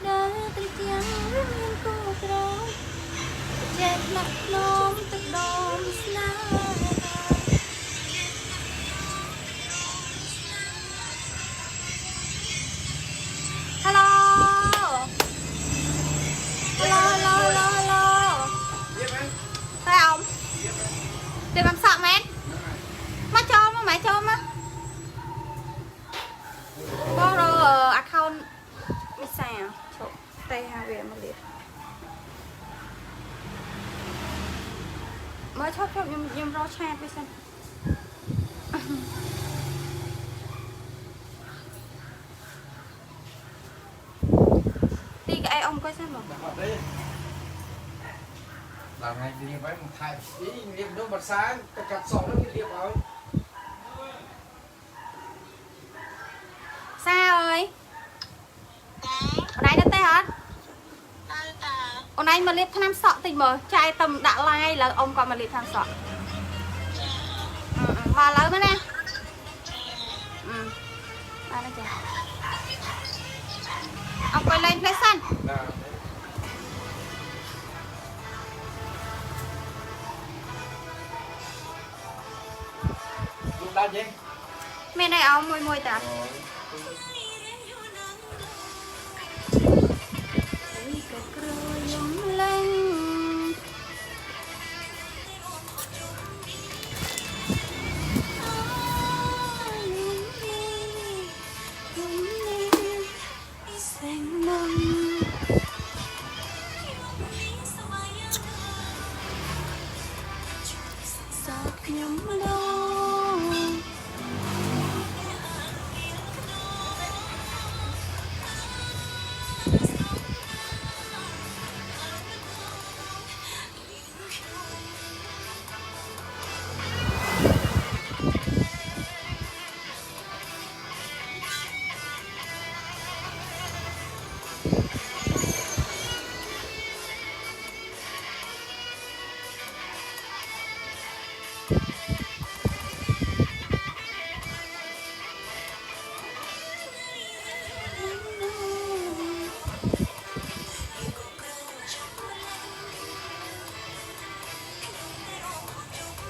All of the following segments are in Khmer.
đời tình chẳng riêng cô trâu chết nặng nôm tức đom sna hello hello hello hello hello thấy không tìm làm sợ mẹ má cho má mẹ cho má có rồi accountไม่ใช่อ่ะโชว์เตะหาเวียมาเลยมาชอบยังรอแชร์ไปสิตีกับไอ้อมก็ใช่หรอlà ngày đi với một thầy ý niệm đâu bật sáng tất cả sòng nó cái điệp rồi sao ơi ở đây nó tê hả ở đây mà liệp tham sọ tình mở trai tầm đã like là ông còn mà liệp tham sọ và lớn nữa nè ba nó chả ông quay lên play xanh lúc đó gì mẹ này ông môi môi ta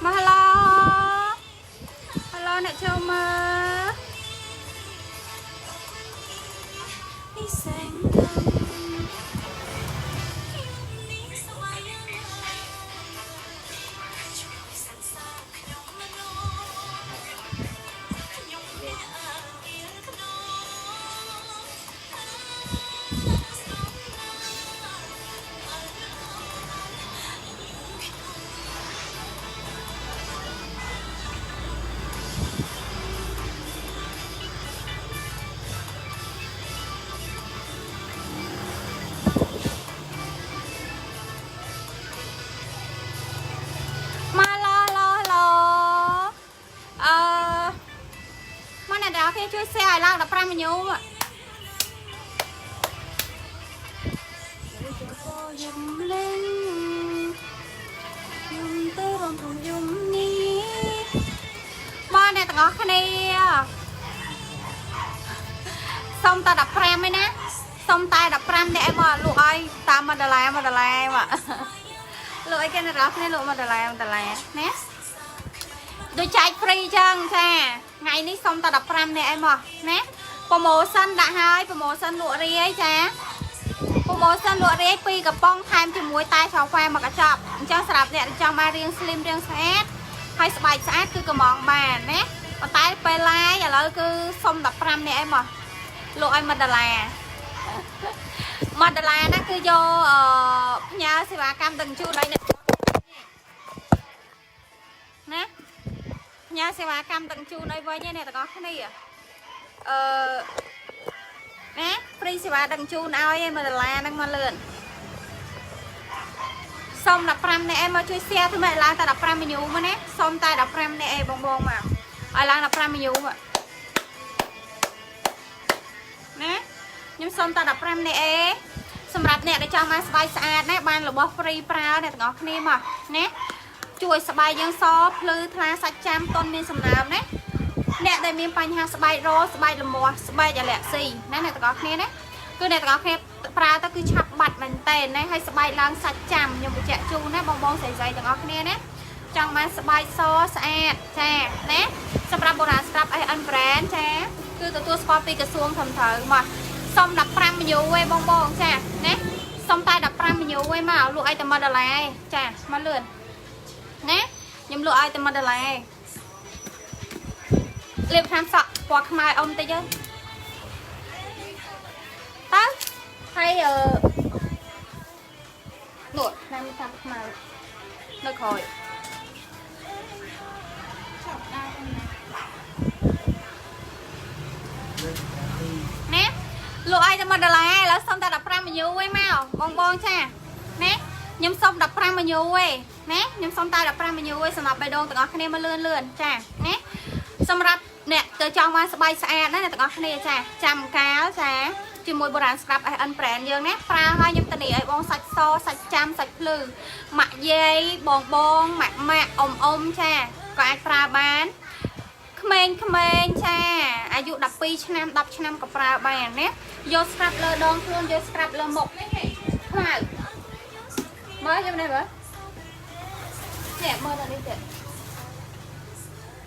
mà hello hello nè chào mà đi sangช่วยแชร์ล่างดับปรามยูอ่ะยมเล่นยมเตอรมของยมนี้บ้านเนี่ยตะกอคะเนียส้มตาดับปรามไหมนะส้มตาดับปรามเนี่ยไอ้บ่ลูกไอ้ตามมาดลายว่ะลูกไอ้แกน่ารักเนี่ยลูกมาดลายเนี่ยโดยใจฟรีจังใช่ไงนี่ส้มตาดับปรามเนี่ยไอ้บ่เนี่ยโปรโมชั่นđã haiโปรโมชั่นลวกเรียจ้าโปรโมชั่นลวกเรียปีกับป้องไทม์จมวยตายชาวแฟมากระจับจังสลับเนี่ยจังมาเรียงสลิมเรียงแซดให้สบายสะอาดคือกระมองมาเนี่ยมาตายไปไล่อย่าเลยคือส้มดับปรามเนี่ยไอ้บ่ลูกไอ้มาดลานั่นคือโยพญาศิวากรรมตึงชูเลยเนี่ยนะพญาศิวากรรมตึงชูเลยไว้เนี่ยแต่ก็แค่นี้อ่ะนะฟรีศิวาตึงชูเอาไอ้มาดลานั่งมาเลื่อนส้มดับปรามเนี่ยไอ้มาช่วยเสียที่แม่ล้างแต่ดับปรามมันอยู่มั้ยเนี่ยส้มตายดับปรามเนี่ยไอ้บงมาไอ้ล้างดับปรามมันอยู่อ่ะนะnhưng xong ta đập ram này ế xongรับเนี่ยได้จังมาสบายสะอาดนะบ้านหรือว่าฟรีเปล่าเนี่ยต่างกันนี่มาเนี่ยช่วยสบายยังซอฟพลือทลาสัจจามต้นมีสำนักเนี่ยได้มีปัญหาสบายโรสบายลมวัวสบายจะแหลกสีนั่นเนี่ยต่างกันนี่นะ cứ này có kẹp pra ta cứ chắp bạch mình tên này hay sợi lang sạch chằm nhưng mà chạy chu nè bong sấy dày từng óc nè trong mà sợi so sạch cha nèสำหรับโบราณสำหรับไออันแบรนด์จ้าคือตัวสปอร์ตปีกระทรวงทำเถิงมาส้มดับปรามมันอยู่เว้ยบองจ้าเนี่ยส้มตายดับปรามมันอยู่เว้ยมาลูกไอแต่มาอะไรจ้ามาเลื่อนเนี่ยยำลูกไอแต่มาอะไรเรียบทำสักปอกมาอมเตยตั้งให้หนวดนั่งทำมาเลิกคอยnè lụa ai cho mình làแล้ว xong ta đập ra mà nhiều quay màu bong cha nè nhâm xong đập ra mà nhiều quay nè nhâm xong ta đập ra mà nhiều quay xong đập bài đôn tụi nó mà lươn cha nè xongรับnè từ trongมาสบายสะอาดนั่นตụi nó cha chăm cáo cha chỉ mùi bồ đàn scrap ăn brand dương nè pra hai nhâm tani ấy bong sạch so sạch chăm sạch lư mạ dây bong mạ cha có ai pra bánเขมรจ้าอายุดับปีชนะดับชนะกับปลาแบนเนี่ยโยสครับเลยดองคลุนโยสครับเลยหมกมาเมื่อยังไงเมื่อเนี่ยเมื่อตอนนี้เจ็ด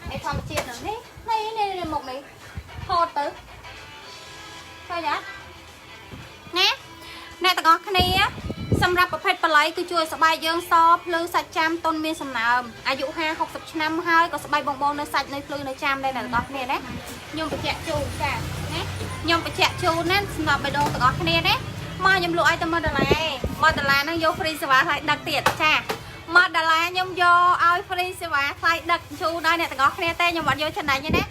ไอ้ทอมเจี๊ยบนี่หมกนี่โทษตึ๊ดใช่ยัดเนี่ยเนี่ยแต่ก็แค่นี้สำหรับประเภทปลาไหลคือช่วยสบายยังซอพลือสัจจำต้นเมียนสำนามอายุ50 ឆ្នាំហើយក៏ស្បែកបងនៅសាច់នៅភ្លឺនៅចាំដែរអ្នកទាំងអស់គ្នាណាខ្ញុំបញ្ជាក់ជូនចាណាខ្ញុំបញ្ជាក់ជូនណាសម្រាប់បេះដូងទាំងអស់គ្នាណាមកខ្ញុំលក់ឲ្យតែ1ដុល្លារ1ដុល្លារហ្នឹងយក free សេវាថ្លៃដឹកទៀតចា1ដុល្លារខ្ញុំយកឲ្យ free សេវាថ្លៃដឹកជូនដល់អ្នកទាំងអស់គ្នាទេខ្ញុំអត់យកចំណេញទេណា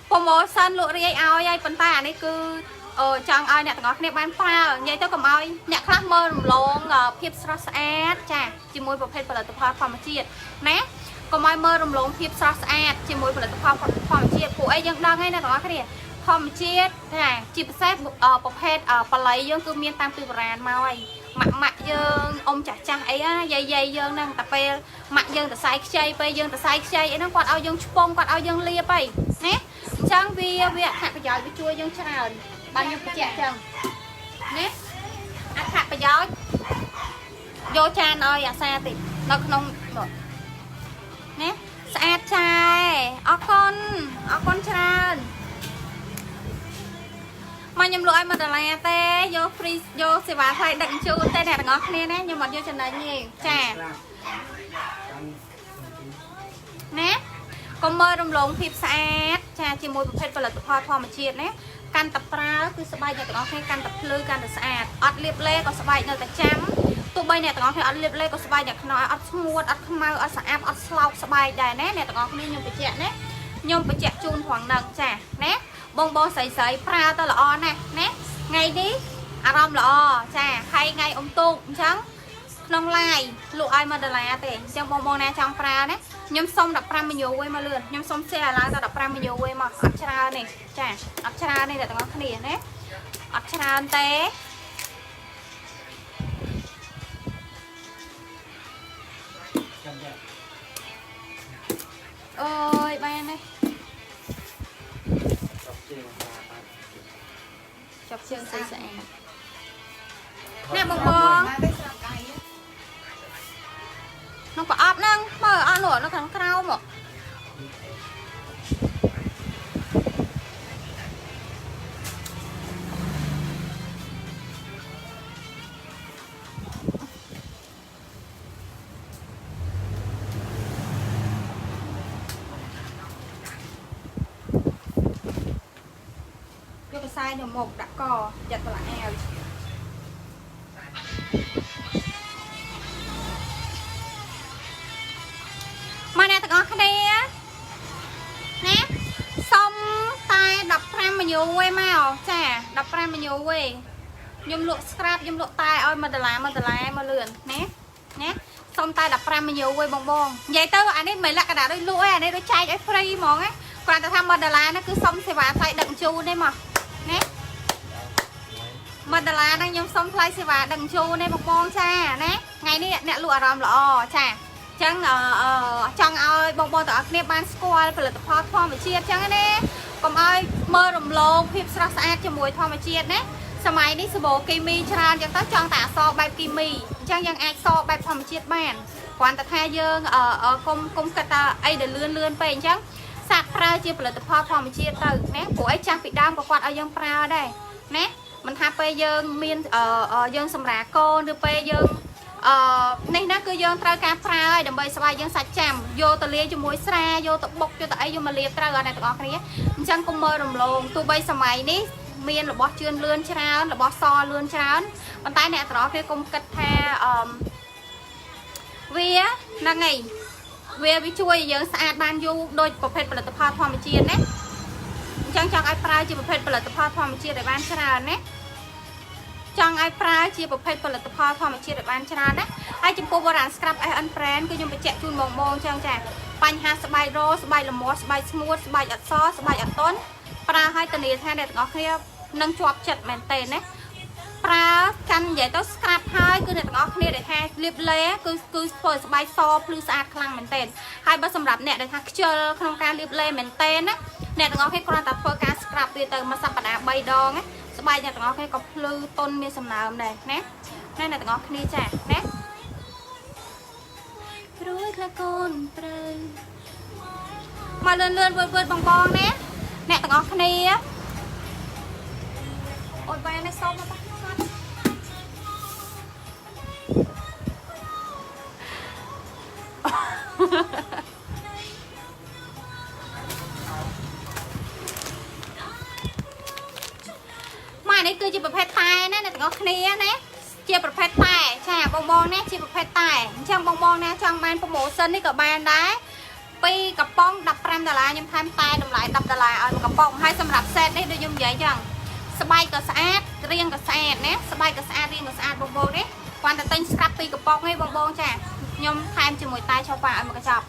promotion លក់រាយឲ្យហើយប៉ុន្តែអានេះគឺចង់ឲ្យអ្នកទាំងអស់គ្នាបានប្រើនិយាយទៅកុំឲ្យអ្នកខ្លះមើលរំលងភាពស្រស់ស្អាតចាជាមួយប្រភេទផលិតផលធម្មជាតិណាកុំឲ្យមើលរំលងភាពស្រស់ស្អាតជាមួយផលិតផលធម្មជាតិពួកអីយើងដឹងហើយអ្នកទាំងអស់គ្នាធម្មជាតិចាជាពិសេសប្រភេទបល័យយើងគឺមានតាមពីបុរាណមកហើយម៉ាក់យើងអ៊ំចាស់អីណាយាយយើងហ្នឹងតែពេលម៉ាក់យើងតសៃខ្ចីពេលយើងតសៃខ្ចីអីហ្នឹងគាត់ឲ្យយើងឆ្ពងគាត់ឲ្យយើងលាបអីណាអញ្ចឹងវាអត្ថប្រយោជន៍វាជួយយើងច្រើនបានខ្ញុំបញ្ជាក់ចឹងណាអត្ថប្រយោជន៍យកចានឲ្យអាសាតិចនៅក្នុងនោះណាស្អាតចាអរគុណច្រើនមកខ្ញុំលក់ឲ្យ1ដុល្លារទេយក free យកសេវាថ្លៃដឹកជញ្ជូនទេអ្នកទាំងអស់គ្នាណាខ្ញុំអត់យកចំណេញទេចាណាកុំមើលរំលងភាពស្អាតចាជាមួយប្រភេទផលិតផលធម្មជាតិណាកាន់តែប្រើគឺស្បែកអ្នកទាំងអស់គ្នាកាន់តែភ្លឺកាន់តែស្អាតអត់លាបលេក៏ស្បែកនៅតែចាំទោះបីអ្នកទាំងអស់គ្នាអត់លាបលេក៏ស្បែកអ្នកខ្នើអត់ស្ងួតអត់ខ្មៅអត់ស្អាតអត់ស្លោកស្បែកដែរណាអ្នកទាំងអស់គ្នាខ្ញុំបញ្ជាក់ណាខ្ញុំបញ្ជាក់ជូនផងនឹងចាណាបងស្រីប្រើទៅល្អណាស់ណាថ្ងៃនេះអារម្មណ៍ល្អចាហើយថ្ងៃអ៊ំទូកអញ្ចឹងក្នុង live លក់ឲ្យ1ដុល្លារទេអញ្ចឹងបងណាចង់ប្រើណាខ្ញុំសុំ15មីញ៉ូវមកលឿនខ្ញុំសុំ share ឡើងដល់15មីញ៉ូវមកអត់ច្រើនទេចាអត់ច្រើនទេអ្នកទាំងអស់គ្នាណាអត់ច្រើនទេអូយបានទេចាប់ជើងស្អាតស្អាតនេះបងnó có ốp nâng mở ăn nổi nó thằng cao mà vô cái size được một đã cò giật vào lại eo mà nè tụi con đây nè xong tay đập ra mà nhiều quay màu chà đập ra mà nhiều quay nhung lụa scrap nhung lụa tay ơi mà đờ lườn nè xong tay đập ra mà nhiều quay bong vậy tới anh ấy mấy là cái đá đôi lụa anh ấy đôi chai cái free món á còn tao tham mà đờ nó cứ xong sẽ vào tay đựng chu đây mà nè mà đờ đang nhung xong tay sẽ vào đựng chu đây bong cha nè ngày đi nè lụa ròm lọ chà chẳng chẳng ai bong tụi anh ban squat phải là tập hoa mà chia chẳng này còn ai mơ rầm lông phim sạch sạch cho mùi hoa mà chia đấy สมัยนี้สบู่គីមីច្រើនយ៉ាងទៅចង់តែអសបែបគីមីអញ្ចឹងយើងអាចសបែបធម្មជាតិបានគ្រាន់តែថាយើងគុំគិតថាអីដែលលឿនពេកអញ្ចឹងសាកប្រើជាផលិតផលធម្មជាតិទៅណាព្រោះអីចាស់ពីដើមក៏គាត់ឲ្យយើងប្រើដែរណាមិនថាពេលយើងមានយើងសម្រាកូនឬពេលយើងនេះណាគឺយើងត្រូវការប្រើឲ្យដើម្បីស្បែកយើងសាច់ចាំយកទៅលាយជាមួយស្រាយកទៅបុកយកទៅអីយកមកលាបត្រូវអត់អ្នកទាំងអស់គ្នាអញ្ចឹងកុំមើលរំលងទោះបីសម័យនេះមានរបស់ជឿនលឿនច្រើនរបស់សលឿនច្រើនប៉ុន្តែអ្នកទាំងអស់គ្នាកុំគិតថាវាហ្នឹងឯងវាជួយឲ្យយើងស្អាតបានយូរដោយប្រភេទផលិតផលធម្មជាតិណាអញ្ចឹងចង់ឲ្យប្រើជាប្រភេទផលិតផលធម្មជាតិឲ្យបានច្រើនណាចង់ឲ្យប្រើជាប្រភេទផលិតផលធម្មជាតិឲ្យបានច្រើនណាហើយចំពោះបុរាណ Scrub SN brand គឺខ្ញុំបញ្ជាក់ជូនបងអញ្ចឹងចាបញ្ហាស្បែករស្បែកល្មាស់ស្បែកស្ងួតស្បែកអត់សស្បែកអត់ទន់ប្រើឲ្យធានាថាអ្នកទាំងអស់គ្នានឹងជាប់ចិត្តមែនទេណាប្រើកាន់និយាយទៅ Scrub ហើយគឺអ្នកទាំងអស់គ្នាដែលថាលាបឡេគឺធ្វើស្បែកសភ្លឺស្អាតខ្លាំងមែនទេហើយបើសម្រាប់អ្នកដែលថាខ្ជិលក្នុងការលាបឡេមែនទេណាអ្នកទាំងអស់គ្នាគ្រាន់តែធ្វើការ Scrub វាទៅមួយសប្តាហ៍3ដងណាស្បែកអ្នកទាំងអស់គ្នាក៏ភ្លឺទន់មានសំណើមដែរណាអ្នកទាំងអស់គ្នាចាណារួយខ្លះកូនត្រូវមកលឿនវឺតបងណាអ្នកទាំងអស់គ្នាអូយបែរនេះសូមមកនេះគឺជាប្រភេទតែណាអ្នកទាំងអស់គ្នាណាជាប្រភេទតែចាបងណាជាប្រភេទតែអញ្ចឹងបងណាចង់បានប្រូម៉ូសិននេះក៏បានដែរពីកំប៉ុង$15ខ្ញុំថែមតែតម្លៃ$10ឲ្យមួយកំប៉ុងហើយសម្រាប់សេតនេះដូចខ្ញុំនិយាយចឹងស្បែកក៏ស្អាតរាងក៏ស្អាតណាស្បែកក៏ស្អាតរាងក៏ស្អាតបងនេះគ្រាន់តែទិញ Scrub ពីកំប៉ុងឯងបងចាខ្ញុំថែមជាមួយតែឆោប៉ាឲ្យមួយកញ្ចប់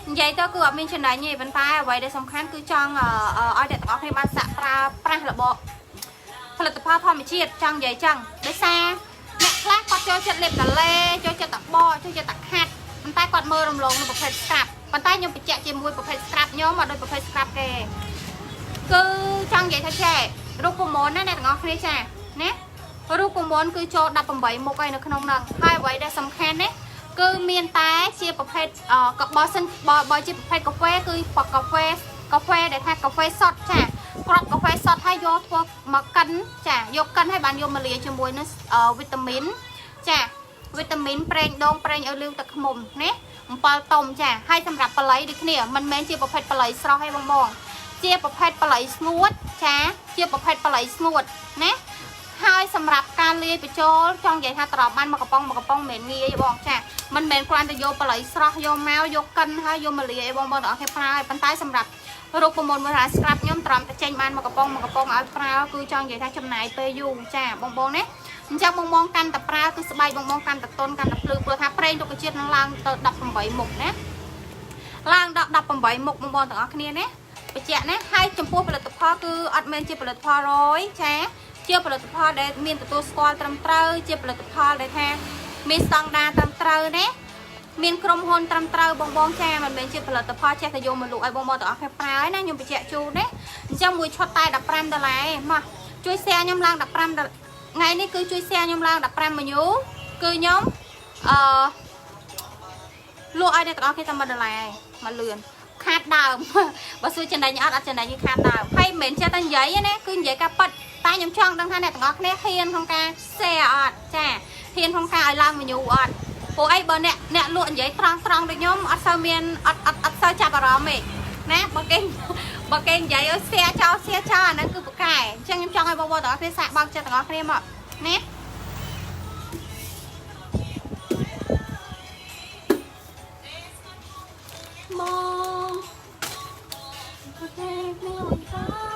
និយាយទៅគឺអត់មានចំណេញទេប៉ុន្តែអ្វីដែលសំខាន់គឺចង់ឲ្យអ្នកទាំងអស់គ្នាបានសាកប្រើប្រាស់របបផលិតផលធម្មជាតិចង់និយាយចឹងដោយសារអ្នកខ្លះគាត់ចូលចិត្តលេបតាឡេចូលចិត្តតាបកចូលចិត្តតាខាត់ប៉ុន្តែគាត់មើលរំលងនៅប្រភេទ Scrub ប៉ុន្តែខ្ញុំបញ្ជាក់ជាមួយប្រភេទ Scrub ខ្ញុំមកដោយប្រភេទ Scrub គេគឺចង់និយាយថាចេះរូបមន្តណាអ្នកទាំងអស់គ្នាចាណារូបមន្តគឺចូល18មុខឯនៅក្នុងហ្នឹងហើយអ្វីដែលសំខាន់ណាគឺមានតែជាប្រភេទកបសិនបើជាប្រភេទកាហ្វេគឺកាហ្វេដែលថាកាហ្វេសុទ្ធចាគ្រាប់កាហ្វេសុទ្ធហើយយកធ្វើមកកិនចាយកកិនហើយបានយកមកលាយជាមួយនឹងវីតាមីនចាវីតាមីនប្រេងដូងប្រេងឲ្យលឿងទឹកឃ្មុំណាអំបិលតុំចាហើយសម្រាប់បល័យដូចគ្នាមិនមែនជាប្រភេទបល័យស្រស់ទេបងជាប្រភេទបល័យស្ងួតចាជាប្រភេទបល័យស្ងួតណាហើយសម្រាប់ការលាយបញ្ចូលចង់និយាយថាត្រប់បានមួយកំប៉ុងមិនមែនងាយទេបងចាមិនមែនគ្រាន់តែយកបល័យស្រស់យកមកយកកិនហើយយកមកលាយឲ្យបងទាំងអស់គ្នាប្រើឲ្យប៉ុន្តែសម្រាប់រូបមន្តមួយថា Scrub ខ្ញុំត្រឹមតែចេញបានមួយកំប៉ុងឲ្យប្រើគឺចង់និយាយថាចំណាយពេលយូរចាបងណាអញ្ចឹងបងកាន់តែប្រើគឺស្បែកបងកាន់តែទន់កាន់តែភ្លឺព្រោះថាប្រេងរុក្ខជាតិនឹងឡើងទៅ18មុខណាឡើងដល់18មុខបងទាំងអស់គ្នាណាបញ្ជាក់ណាហើយចំពោះផលិតផលគឺអត់មែនជាផលិតផលរយចាជាផលិតផលដែលមានទទួលស្គាល់ត្រឹមត្រូវជាផលិតផលដែលថាមានស្តង់ដារត្រឹមត្រូវណាមានក្រុមហ៊ុនត្រឹមត្រូវបងចាមិនមែនជាផលិតផលចេះតែយកមកលក់ឲ្យបងទាំងអស់គ្នាប្រើណាខ្ញុំបញ្ជាក់ជូនណាអញ្ចឹងមួយឈុតតែ$15មកជួយ share ខ្ញុំឡើង$15ថ្ងៃនេះគឺជួយ share ខ្ញុំឡើង15ម៉ឺញូគឺខ្ញុំលក់ឲ្យអ្នកទាំងអស់គ្នាតែ$1មកលឿនខាតដើមបើសួរចំណេញអត់ចំណេញគឺខាតដើមហើយមិនមែនចេះតែនិយាយណាគឺនិយាយការប៉ັດតែខ្ញុំចង់ដឹងថាអ្នកទាំងអស់គ្នាហ៊ានក្នុងការ share អត់ចាហ៊ានក្នុងការឲ្យឡើងម៉ឺញូអត់ព្រោះអីបើអ្នកលក់និយាយត្រង់ដូចខ្ញុំអត់សូវមានអត់សូវចាប់អារម្មណ៍ទេណាបើគេនិយាយឲ្យ share ចោលអាហ្នឹងគឺប្រកែអញ្ចឹងខ្ញុំចង់ឲ្យបងទាំងអស់គ្នាសាកបើកចិត្តទាំងអស់គ្នាមកណាមកប្រកែគ្នាអត់តា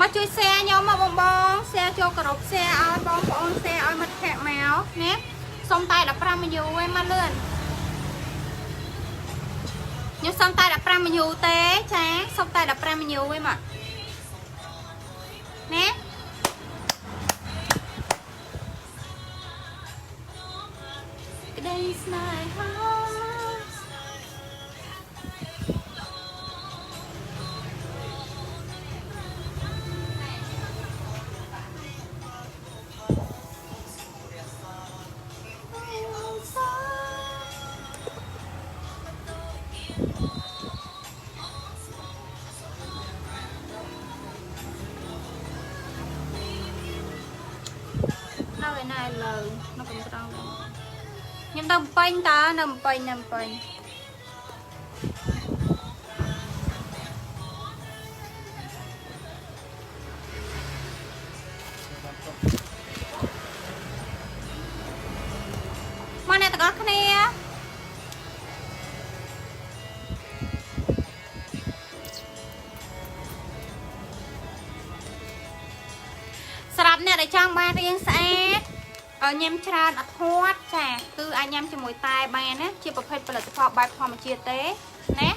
មកជួយ share ខ្ញុំមកបង share ចូលក្រុម share ឲ្យបងប្អូន share ឲ្យមិត្តភក្តិមកណាសុំតែ15ម៉ឺញូឯងមកលឿនខ្ញុំសុំតែ15ម៉ឺញូទេចាសុំតែ15ម៉ឺញូឯងមក ឯណាលើនៅកំត្រង់ខ្ញុំទៅពេញតានៅពេញមកអ្នកទាំងអស់គ្នាសម្រាប់អ្នកដែលចង់បានរាងស្អាតញ៉ាំច្រើនអត់ធាត់ចាគឺអាចញ៉ាំជាមួយតែបានណាជាប្រភេទផលិតផលបែបធម្មជាតិទេណា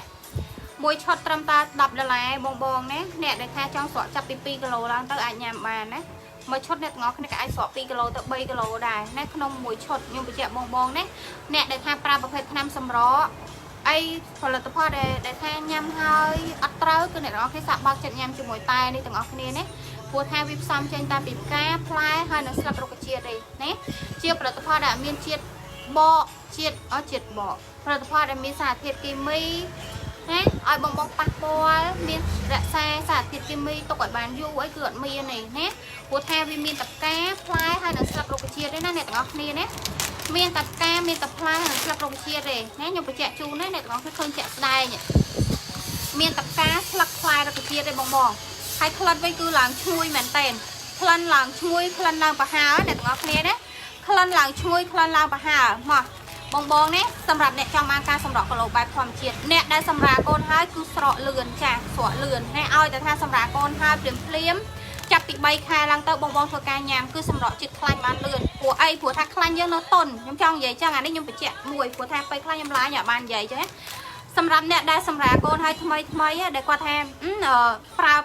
មួយឆុតត្រឹមតែ$10បងណាអ្នកដែលថាចង់ស្រកចាប់ពី2គីឡូឡើងទៅអាចញ៉ាំបានណាមួយឈុតអ្នកទាំងអស់គ្នាក៏អាចស្រក2គីឡូទៅ3គីឡូដែរណាក្នុងមួយឈុតខ្ញុំបញ្ជាក់បងណាអ្នកដែលថាប្រើប្រភេទថ្នាំសម្រក់អីផលិតផលដែលថាញ៉ាំហើយអត់ត្រូវគឺអ្នកទាំងអស់គ្នាសាកបើកចិត្តញ៉ាំជាមួយតែនេះទាំងអស់គ្នាណាព្រោះថាវាផ្សំចេញតាមពីផ្កាផ្លែហើយនិងស្លឹករុក្ខជាតិទេណាជាផលិតផលដែលមានជាតិបកជាតិបកផលិតផលដែលមានសារធាតុគីមីណាឲ្យបងប៉ះពាល់មានរក្សាសារធាតុគីមីទុកឲ្យបានយូរអីគឺអត់មានទេណាព្រោះថាវាមានតែផ្កាផ្លែហើយនិងស្លឹករុក្ខជាតិទេណាអ្នកទាំងអស់គ្នាណាមានតែផ្កាមានតែផ្លែហើយនិងស្លឹករុក្ខជាតិទេណាខ្ញុំបញ្ជាក់ជូនណាអ្នកទាំងអស់គ្នាឃើញជាក់ស្ដែងមានតែផ្កាស្លឹកផ្លែរុក្ខជាតិទេបងហើយក្លិនវិញគឺឡើងឈ្ងុយមែនតើក្លិនឡើងឈ្ងុយក្លិនឡើងប្រហើរអ្នកទាំងអស់គ្នាណាក្លិនឡើងឈ្ងុយក្លិនឡើងប្រហើរមកបងណាសម្រាប់អ្នកចង់បានការសម្រក់គីឡូបែបធម្មជាតិអ្នកដែលសម្រាកូនហើយគឺស្រកលឿនចាស្រកលឿនហើយឲ្យតែថាសម្រាប់កូនហើយភ្លាមចាប់ពី3ខែឡើងទៅបងធ្វើការញ៉ាំគឺសម្រក់ជាតិខ្លាញ់បានលឿនព្រោះអីព្រោះថាខ្លាញ់យើងនៅតុនខ្ញុំចង់និយាយចឹងអានេះខ្ញុំបញ្ជាក់មួយព្រោះថាពេលខ្លាញ់ខ្ញុំឡាញអត់បាននិយាយចឹងសម្រាប់អ្នកដែលសម្រាប់កូនហើយថ្មីដែលគាត់ថាប្រើ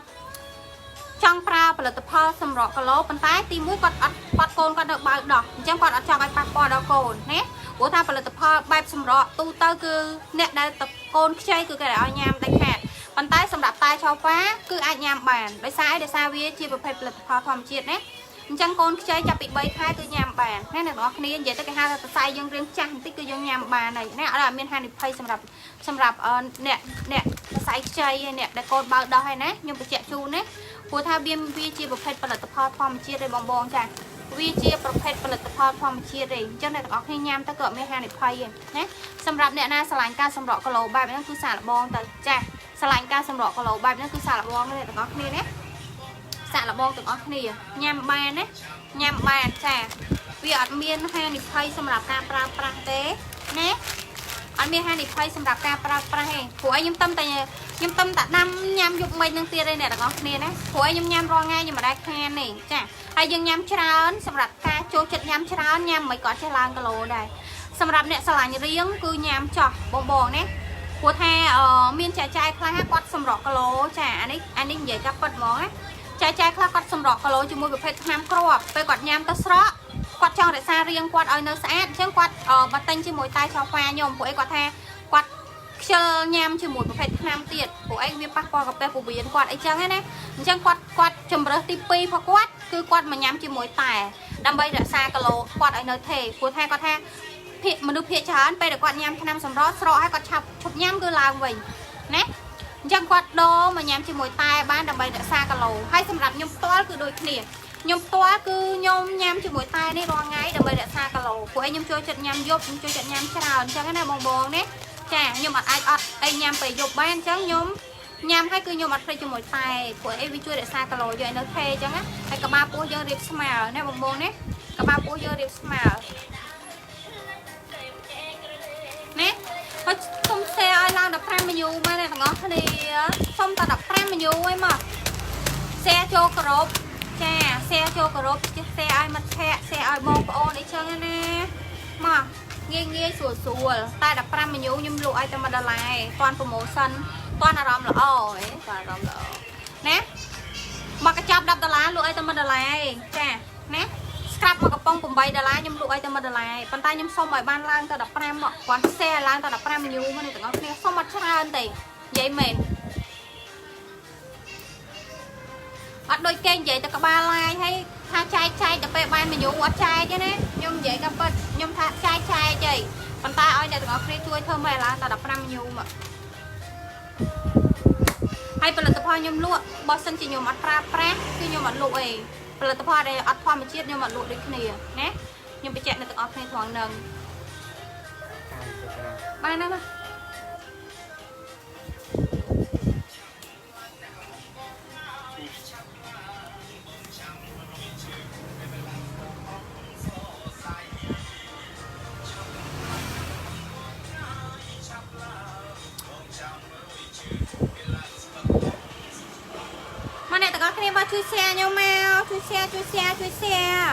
ចង់ប្រើផលិតផលសម្រក់គីឡូប៉ុន្តែទី1គាត់អត់កូនគាត់នៅបើកដោះអញ្ចឹងគាត់អត់ចង់ឲ្យប៉ះពាល់ដល់កូនណាព្រោះថាផលិតផលបែបសម្រក់ទូទៅគឺអ្នកដែលកូនខ្ចីគឺគេឲ្យញ៉ាំដាច់ខាតប៉ុន្តែសម្រាប់តែឆោប៉ាគឺអាចញ៉ាំបានដោយសារវាជាប្រភេទផលិតផលធម្មជាតិណាអញ្ចឹងកូនខ្ចីចាប់ពី3ខែគឺញ៉ាំបានណាអ្នកនរគ្នានិយាយទៅគេហៅថាសរសៃយើងរៀងចាស់បន្តិចគឺយើងញ៉ាំបានហើយណាអត់មានហានិភ័យសម្រាប់អ្នកសរសៃខ្ចីហើយអ្នកដែលកូនបើកដោះហើយណាខ្ញុំបញ្ជាក់ជូនណាព្រោះថាវាជាប្រភេទផលិតផលធម្មជាតិទេបងចាវាជាប្រភេទផលិតផលធម្មជាតិទេអញ្ចឹងអ្នកទាំងអស់គ្នាញ៉ាំទៅក៏អត់មានហានិភ័យទេណាសម្រាប់អ្នកណាឆ្លាញ់ការសម្រក់គីឡូបែបហ្នឹងគឺសាកល្បងទៅចាឆ្លាញ់ការសម្រក់គីឡូបែបហ្នឹងគឺសាកល្បងអ្នកទាំងអស់គ្នាណាសាកល្បងទាំងអស់គ្នាញ៉ាំបានណាញ៉ាំបានចាវាអត់មានហានិភ័យសម្រាប់ការប្រើប្រាស់ទេណាអត់មានហានិភ័យសម្រាប់ការប្រើប្រាស់ទេព្រោះខ្ញុំតែដាំញ៉ាំយប់មិញនឹងទៀតទេអ្នកទាំងអស់គ្នាណាព្រោះខ្ញុំញ៉ាំរាល់ថ្ងៃខ្ញុំមិនដែលខានទេចាហើយយើងញ៉ាំច្រើនសម្រាប់ការចូលចិត្តញ៉ាំច្រើនញ៉ាំមិនក៏ចេះឡើងគីឡូដែរសម្រាប់អ្នកឆ្លាញ់រៀងគឺញ៉ាំចោះបងណាព្រោះថាមានចែកចាយខ្លះគាត់សម្រក់គីឡូចាអានេះនិយាយកាប់ពិតហ្មងណាចែកចាយខ្លះគាត់សម្រក់គីឡូជាមួយប្រភេទថ្នាំគ្រាប់ពេលគាត់ញ៉ាំទៅស្រក់គាត់ចង់រក្សារាងគាត់ឲ្យនៅស្អាតអញ្ចឹងគាត់មកទិញជាមួយតែឆោហ្វាខ្ញុំព្រោះអីគាត់ថាគាត់ខ្ជិលញ៉ាំជាមួយប្រភេទថ្នាំទៀតព្រោះអីវាប៉ះពាល់កាពះពោះវៀនគាត់អីចឹងណាអញ្ចឹងគាត់ជំរើសទី2របស់គាត់គឺគាត់មកញ៉ាំជាមួយតែដើម្បីរក្សាគីឡូគាត់ឲ្យនៅថេរព្រោះថាគាត់ថាមនុស្សភាគច្រើនពេលដែលគាត់ញ៉ាំថ្នាំសម្រក់ស្រកឲ្យគាត់ឆាប់ឈប់ញ៉ាំគឺឡើងវិញណាអញ្ចឹងគាត់ដូរមកញ៉ាំជាមួយតែបានដើម្បីរក្សាគីឡូហើយសម្រាប់ខ្ញុំផ្ទាល់គឺដូចគ្នាខ្ញុំផ្ទាល់គឺខ្ញុំញ៉ាំជាមួយតែនេះរាល់ថ្ងៃដើម្បីរក្សាគីឡូព្រោះខ្ញុំចូលចិត្តញ៉ាំយប់ខ្ញុំចូលចិត្តញ៉ាំច្រើនអញ្ចឹងណាបងណាចាខ្ញុំអត់អីញ៉ាំពេលយប់បានអញ្ចឹងខ្ញុំញ៉ាំហើយគឺខ្ញុំអត់ភ្លេចជាមួយតែព្រោះអីវាជួយរក្សាគីឡូយើងឲ្យនៅថេរអញ្ចឹងណាហើយក្បាលពោះយើងរៀបស្មើណាបងណាក្បាលពោះយើងរៀបស្មើណាហើយសុំ share ឲ្យឡើង15 menu មកអ្នកទាំងអស់គ្នាសុំតែ15 menu ឯងមក share ចូលក្រុមចា share ចូលក្រុមចេះ share ឲ្យមិត្តភ័ក្តិ share ឲ្យបងប្អូនអីចឹងណាមកងាយស្រួលតែ15 menu ខ្ញុំលក់ឲ្យតែ1ដុល្លារទាន់ promotion ទាន់អារម្មណ៍ល្អហ៎ទាន់អារម្មណ៍ល្អណាមកកញ្ចប់10ដុល្លារលក់ឲ្យតែ1ដុល្លារចាណាស្ក្រាប់មកកំប៉ុង8ដុល្លារខ្ញុំលក់ឲ្យតែ1ដុល្លារប៉ុន្តែខ្ញុំសុំឲ្យបានឡើងទៅ15មកគាត់ share ឡើងទៅ15 menu មកនេះទាំងអស់គ្នាសុំអត់ច្រើនទេនិយាយមែនអត់ដូចគេនិយាយទៅក្បាលឡាយហើយថាចែកទៅពេលបាន menu អត់ចែកទេណាខ្ញុំនិយាយក៏ពិតខ្ញុំថាចែកទេប៉ុន្តែឲ្យអ្នកទាំងអស់គ្នាជួយធ្វើមើលឡើងតែ15 menu មកហើយផលិតផលខ្ញុំលក់បើសិនជាខ្ញុំអត់ប្រើប្រាស់គឺខ្ញុំអត់លក់ទេ ផលិតផលដែលអត់ធម្មជាតិខ្ញុំអត់លក់ដូចគ្នាណាខ្ញុំបញ្ជាក់នៅទាំងអស់គ្នាផងនឹងបានណាមកមកអ្នកទាំងអស់គ្នាមកជួយ share ខ្ញុំមកជួយ share ជួយ share ជួយ share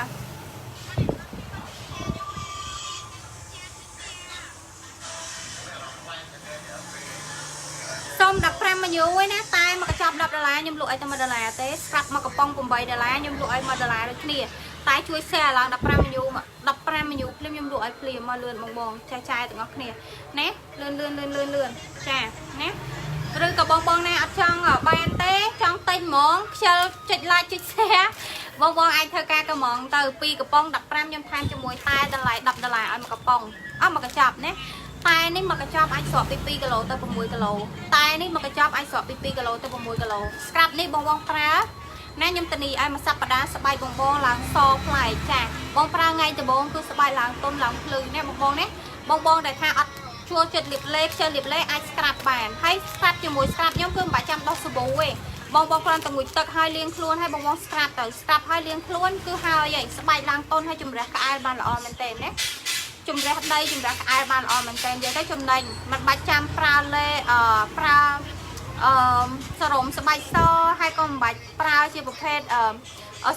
សុំ15មកយូរឯណាតែមកកញ្ចប់$10ខ្ញុំលក់ឲ្យតែ$1ទេស្រាប់មកកំប៉ុង$8ខ្ញុំលក់ឲ្យ$1ដូចគ្នាតែជួយ share ឡើង15មកយូរ15មកយូរភ្លាមខ្ញុំលក់ឲ្យភ្លាមមកលឿនបងចាស់ទាំងអស់គ្នាណាលឿនចាណាឬក៏បងណាអត់ចង់បានទេចង់ទិញហ្មងខ្ជិលចុច like ចុច share បងអាចធ្វើការកំងទៅ2កំប៉ុង15ខ្ញុំថែមជាមួយតែតម្លៃ$10ឲ្យមកកំប៉ុងអស់មកកញ្ចប់ណាតែនេះមកកញ្ចប់អាចស្រក់ពី2គីឡូទៅ6គីឡូតែនេះមកកញ្ចប់អាចស្រក់ពី2គីឡូទៅ6គីឡូស្ក្រាប់នេះបងប្រើណាខ្ញុំតានីឲ្យមួយសប្តាហ៍ស្បែកបងឡើងសប្លែកចាបងប្រើថ្ងៃដំបូងគឺស្បែកឡើងទុនឡើងភ្លឺណាបងណាបងដែលថាអត់ជួលចិត្តលាបលេខ្ជិលលាបលេអាចស្ក្រាប់បានហើយស្ក្រាប់ជាមួយស្ក្រាប់ខ្ញុំគឺមិនបាច់ចាំដោះសាប៊ូទេបងគ្រាន់តែងូតទឹកហើយលាងខ្លួនហើយបងស្ក្រាប់ទៅស្ក្រាប់ហើយលាងខ្លួនគឺហើយហើយស្បែកឡើងទុនហើយជំរះក្អែលបានល្អមែនទេណាជំរះដីជំរះក្អែលបានល្អមែនតើនិយាយទៅចំណេញមិនបាច់ចាំប្រើលេប្រើសរមស្បែកសហើយក៏មិនបាច់ប្រើជាប្រភេទ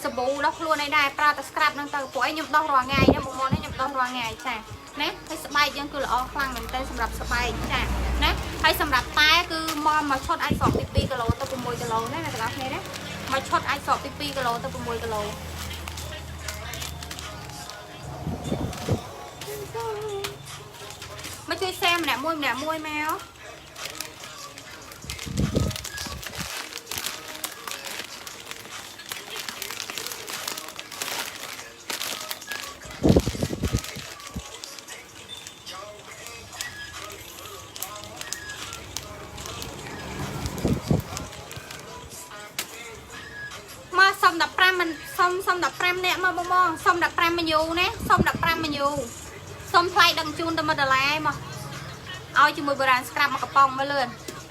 សាប៊ូដោះខ្លួនអីដែរប្រើតែស្ក្រាប់ហ្នឹងទៅពួកឯងខ្ញុំដោះរាល់ថ្ងៃណាបងប្អូនខ្ញុំដោះរាល់ថ្ងៃចាណាហើយស្បែកយើងគឺល្អខ្លាំងមែនតើសម្រាប់ស្បែកចាណាហើយសម្រាប់តែគឺមកឈុតអាចស្រកពី2គីឡូទៅ6គីឡូណាអ្នកទាំងអស់គ្នាណាមកឈុតអាចស្រកពី2គីឡូទៅ6គីឡូមកជួយ share ម្នាក់មួយមកសុំ15មិនសុំ15នាក់មកបងសុំ15មកយូណាសុំ15មកយូសុំថ្លៃដឹកជូនទៅ$1មកឲ្យជាមួយបុរាណស្ក្រាប់មកកំប៉ុងមកលឿន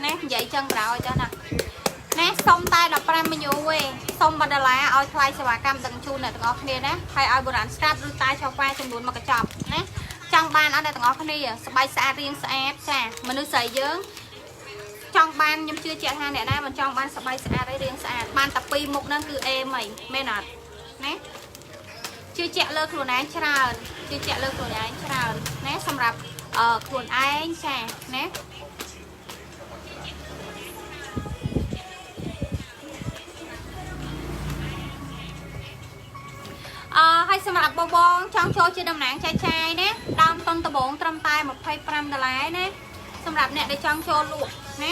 ណានិយាយចឹងក្រោយចាណាសុំតែ15មកយូទេសុំ$ឲ្យថ្លៃសេវាកម្មដឹកជូនអ្នកទាំងអស់គ្នាណាហើយឲ្យបុរាណស្ក្រាប់ឬតែឆោប៉ែចំនួនមកកញ្ចប់ណាចង់បានអត់អ្នកទាំងអស់គ្នាស្បែកស្អាតរាងស្អាតចាមនុស្សស្រីយើងចង់បានខ្ញុំជឿជាក់ថាអ្នកណាមិនចង់បានស្បែកស្អាតហើយរាងស្អាតបានតែ2មុខហ្នឹងគឺអេមហីមែនអត់ណាជឿជាក់លើខ្លួនឯងច្រើនជឿជាក់លើខ្លួនឯងច្រើនណាសម្រាប់ខ្លួនឯងចាណាហើយសម្រាប់បងចង់ចូលជាតំណាងចែកចាយណាដើមទុនដំបូងត្រឹមតែ$25ណាសម្រាប់អ្នកដែលចង់ចូលលក់ណា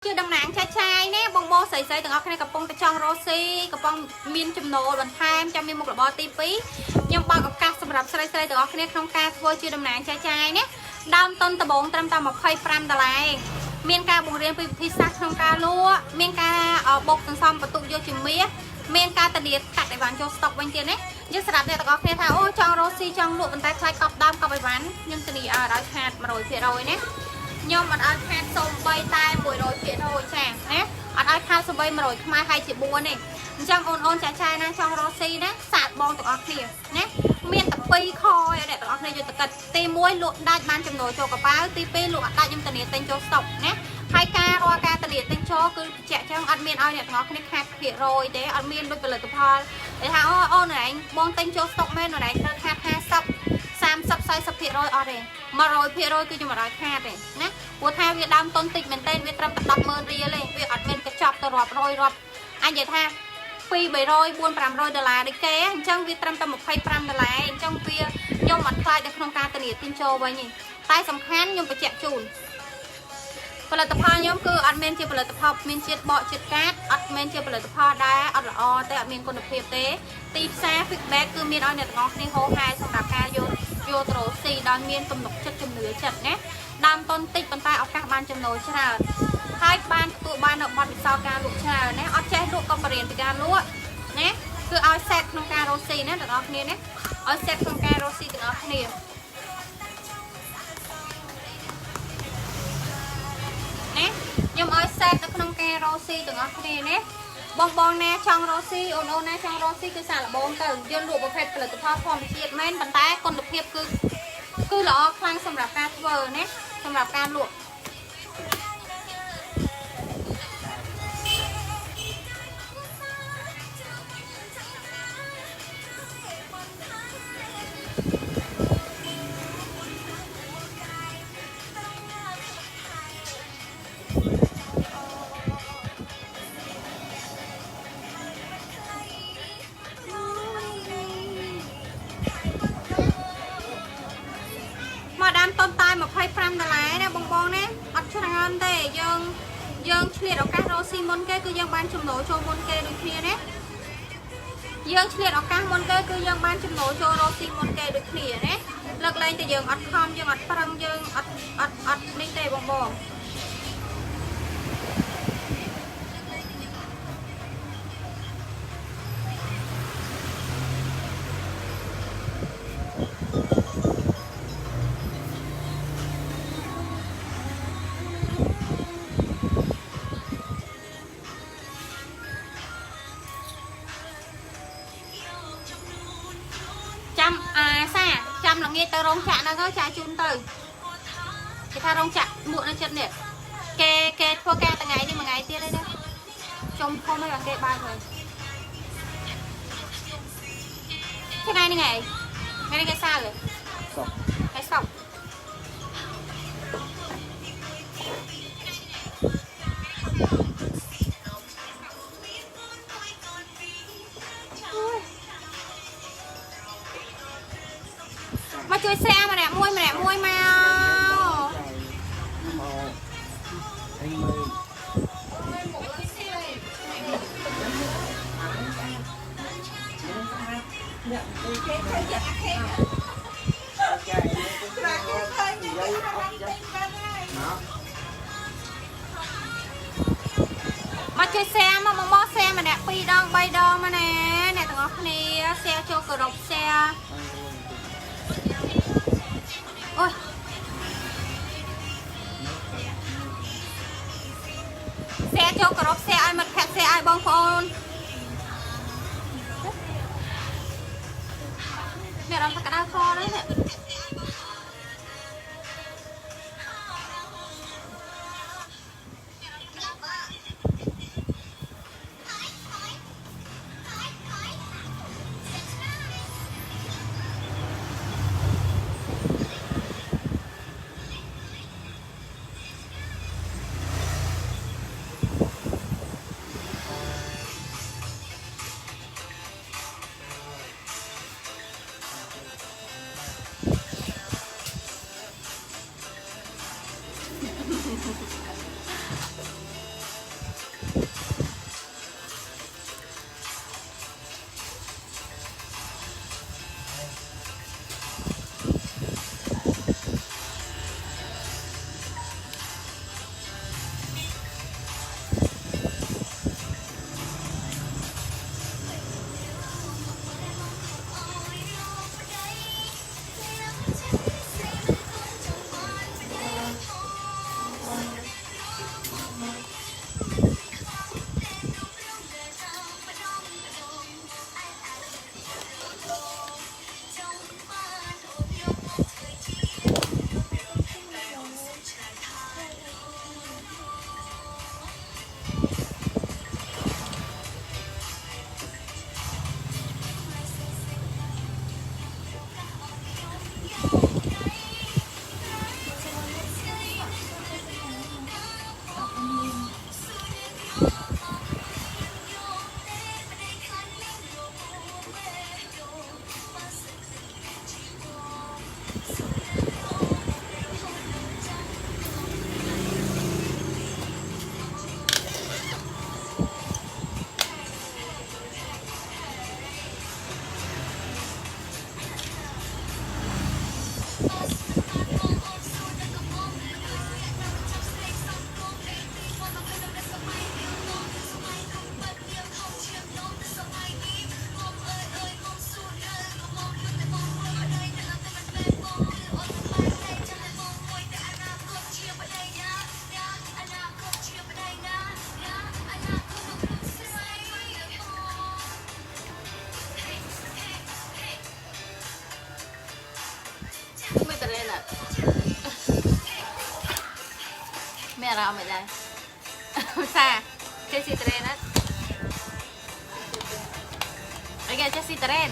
ជាតំណាងចាច់ចាយណាបងស្រីទាំងអស់គ្នាកំពុងតែចង់រកស៊ីកំពុងមានចំណូលបន្ថែមចាំមានមុខរបរទី2ខ្ញុំបើកឱកាសសម្រាប់ស្រីទាំងអស់គ្នាក្នុងការធ្វើជាតំណាងចាច់ចាយណាដើមទុនដំបូងត្រឹមតែ$25មានការបង្រៀនពីវិធីសាស្ត្រក្នុងការលក់មានការបោកសន្សំបន្ទុកយកជាមាសមានការធានាកាត់អីវ៉ាន់ចូលស្តុកវិញទៀតណាយើងសម្រាប់អ្នកទាំងអស់គ្នាថាអូចង់រកស៊ីចង់លក់ប៉ុន្តែខ្លាចកប់ដើមកប់អីវ៉ាន់ខ្ញុំធានាឲ្យខាត100%ណាខ្ញុំអត់ឲ្យខាតសូម្បីតែ100%ចាណាអត់ឲ្យខាតសូម្បី100ខ្មែរហើយជា4ទេអញ្ចឹងអូនចាចាយណាចង់រកស៊ីណាសាកបងទាំងអស់គ្នាណាមានតែ 2 khôi để tao này cho tao cật tê muối lụa đai ban chấm nồi cho cả báo tê pê lụa đai chấm tần tên cho sọc nhé ហើយការរកការតលាទិញចូលគឺចាក់ចឹងអត់មានឲ្យអ្នកទាំងអស់គ្នាខាតភាគរយទេអត់មានដូចផលិតផលគេថាអូនឯងបងទិញចូលស្តុកមែនអូនឯងត្រូវខាត50 30 40% អត់ទេ 100% គឺខ្ញុំអត់ឲ្យខាតទេណាព្រោះថាវាដើមទុនតិចមែនទែនវាត្រឹមតែ 10,000 រៀលទេវាអត់មានកញ្ចប់ទៅរាប់រយរាប់អញនិយាយថា 200 300 400 500 ដុល្លារដូចគេអញ្ចឹងវាត្រឹមតែ$25អញ្ចឹងវាខ្ញុំអត់ខ្លាចនៅក្នុងការតលាទិញចូលវិញទេតែសំខាន់ខ្ញុំបញ្ជាក់ជូនផលិតផលខ្ញុំគឺអត់មានជាផលិតផលមានជាតិបកជាតិកាតអត់មានជាផលិតផលដែលអត់ល្អទេអត់មានគុណភាពទេទីផ្សារ feedback គឺមានឲ្យអ្នកទាំងអស់គ្នាហៅហាយសម្រាប់ការយកទៅរកស៊ីដោយមានទំនុកចិត្តជំនឿចិត្តណាដើមទុនតិចប៉ុន្តែឱកាសបានចំណូលច្រើនហើយបានទទួលបាននៅបទពិសោធន៍ការលក់ច្រើនណាអត់ចេះលក់ក៏បរិញ្ញាពីការលក់ណាគឺឲ្យ set ក្នុងការរកស៊ីណាទាំងអស់គ្នាណាឲ្យ set ក្នុងការរកស៊ីទាំងអស់គ្នាណាខ្ញុំឲ្យ set នៅក្នុងការរកស៊ីទាំងអស់គ្នាណាបងណាចង់រកស៊ីអូនណាចង់រកស៊ីគឺសាកល្បងទៅយើងលក់ប្រភេទផលិតផលធម្មជាតិមែនប៉ុន្តែគុណភាពគឺល្អខ្លាំងសម្រាប់ការធ្វើណាសម្រាប់ការលក់ต้นตายมา$25ណាបងណាអត់ច្រើនទេយើងឆ្លៀតឱកាសរកស៊ីមុនគេគឺយើងបានចំណូលចូលមុនគេដូចគ្នាណាយើងឆ្លៀតឱកាសមុនគេគឺយើងបានចំណូលចូលរកស៊ីមុនគេដូចគ្នាណាលើកលែងតែយើងអត់ខំយើងអត់ប្រឹងយើងអត់នេះទេបងចាំល្ងាចទៅរោងចក្រហ្នឹងទៅចាជូនទៅគេថារោងចក្រមួកនៅចិត្តនេះគេធ្វើការថ្ងៃនេះមួយថ្ងៃទៀតទេណាចុំធំឲ្យគេបើកហើយថ្ងៃនេះគេសាលហើយសក់មកជួយแชร์ម្នាក់មួយមកមកជួយแชร์មកแชร์ម្នាក់2 ដង 3 ដងមកណាអ្នកទាំងអស់គ្នា share ចូលគោរព share អូយแชร์ចូលគោរព share ឲ្យមិត្តភក្តិ share ឲ្យបងប្អូនអ្នករំថាក្តៅខនេះ អារម្មណ៍មិនដែរសាចេះស៊ីត្រេនណាអីគេចេះស៊ីត្រេន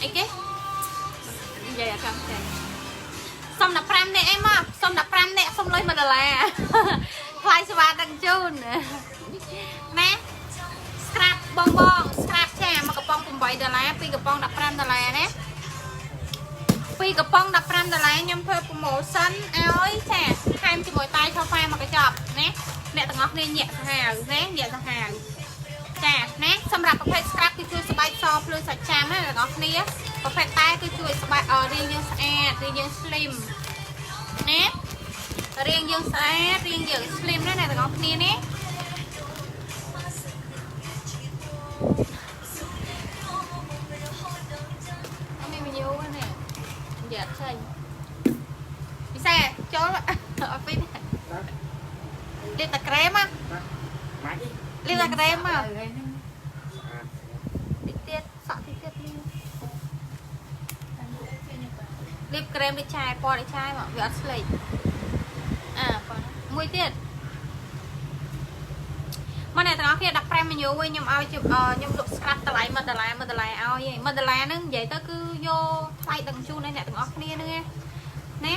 អីគេនិយាយអាកម្មចេះសុំ15នាក់អីមកសុំ15នាក់សុំលុយ1ដុល្លារថ្លៃសេវាដឹកជូនណាស្ក្រាបបងស្ក្រាបចាមកកំប៉ុង8ដុល្លារពីកំប៉ុង15ដុល្លារណាពីកំប៉ុង15ដុល្លារខ្ញុំធ្វើប្រូម៉ូសិនឲ្យចាថែមជាមួយតាយឆោហ្វាមកកញ្ចប់ណាអ្នកទាំងអស់គ្នាញាក់សាហាវណាញាក់សាហាវចាណាសម្រាប់ប្រភេទ scrap គឺជួយស្បែកសភ្លឺសាច់ចាំណាទាំងអស់គ្នាប្រភេទតែគឺជួយស្បែករាងយើងស្អាតរាងយើង slim ណារាងយើងស្អាតរាងយើង slim ណាអ្នកទាំងអស់គ្នាណាអត់មានវីដេអូទេនិយាយអត់ចេញពិសេសចូលអត់ពីនេះលេបតែក្រែមហ៎លេបតែក្រែមហ៎ទៀតសក់ទៀតលេបក្រែមដូចឆាយពណ៌ដូចឆាយមកវាអត់ស្លេកមួយទៀតមកអ្នកទាំងអស់គ្នា15មីញូវិញខ្ញុំឲ្យខ្ញុំលក់ scrap តម្លៃ1ដុល្លារឲ្យឯង1ដុល្លារហ្នឹងនិយាយទៅគឺយកថ្លៃដឹងជូនឲ្យអ្នកទាំងអស់គ្នាហ្នឹងណា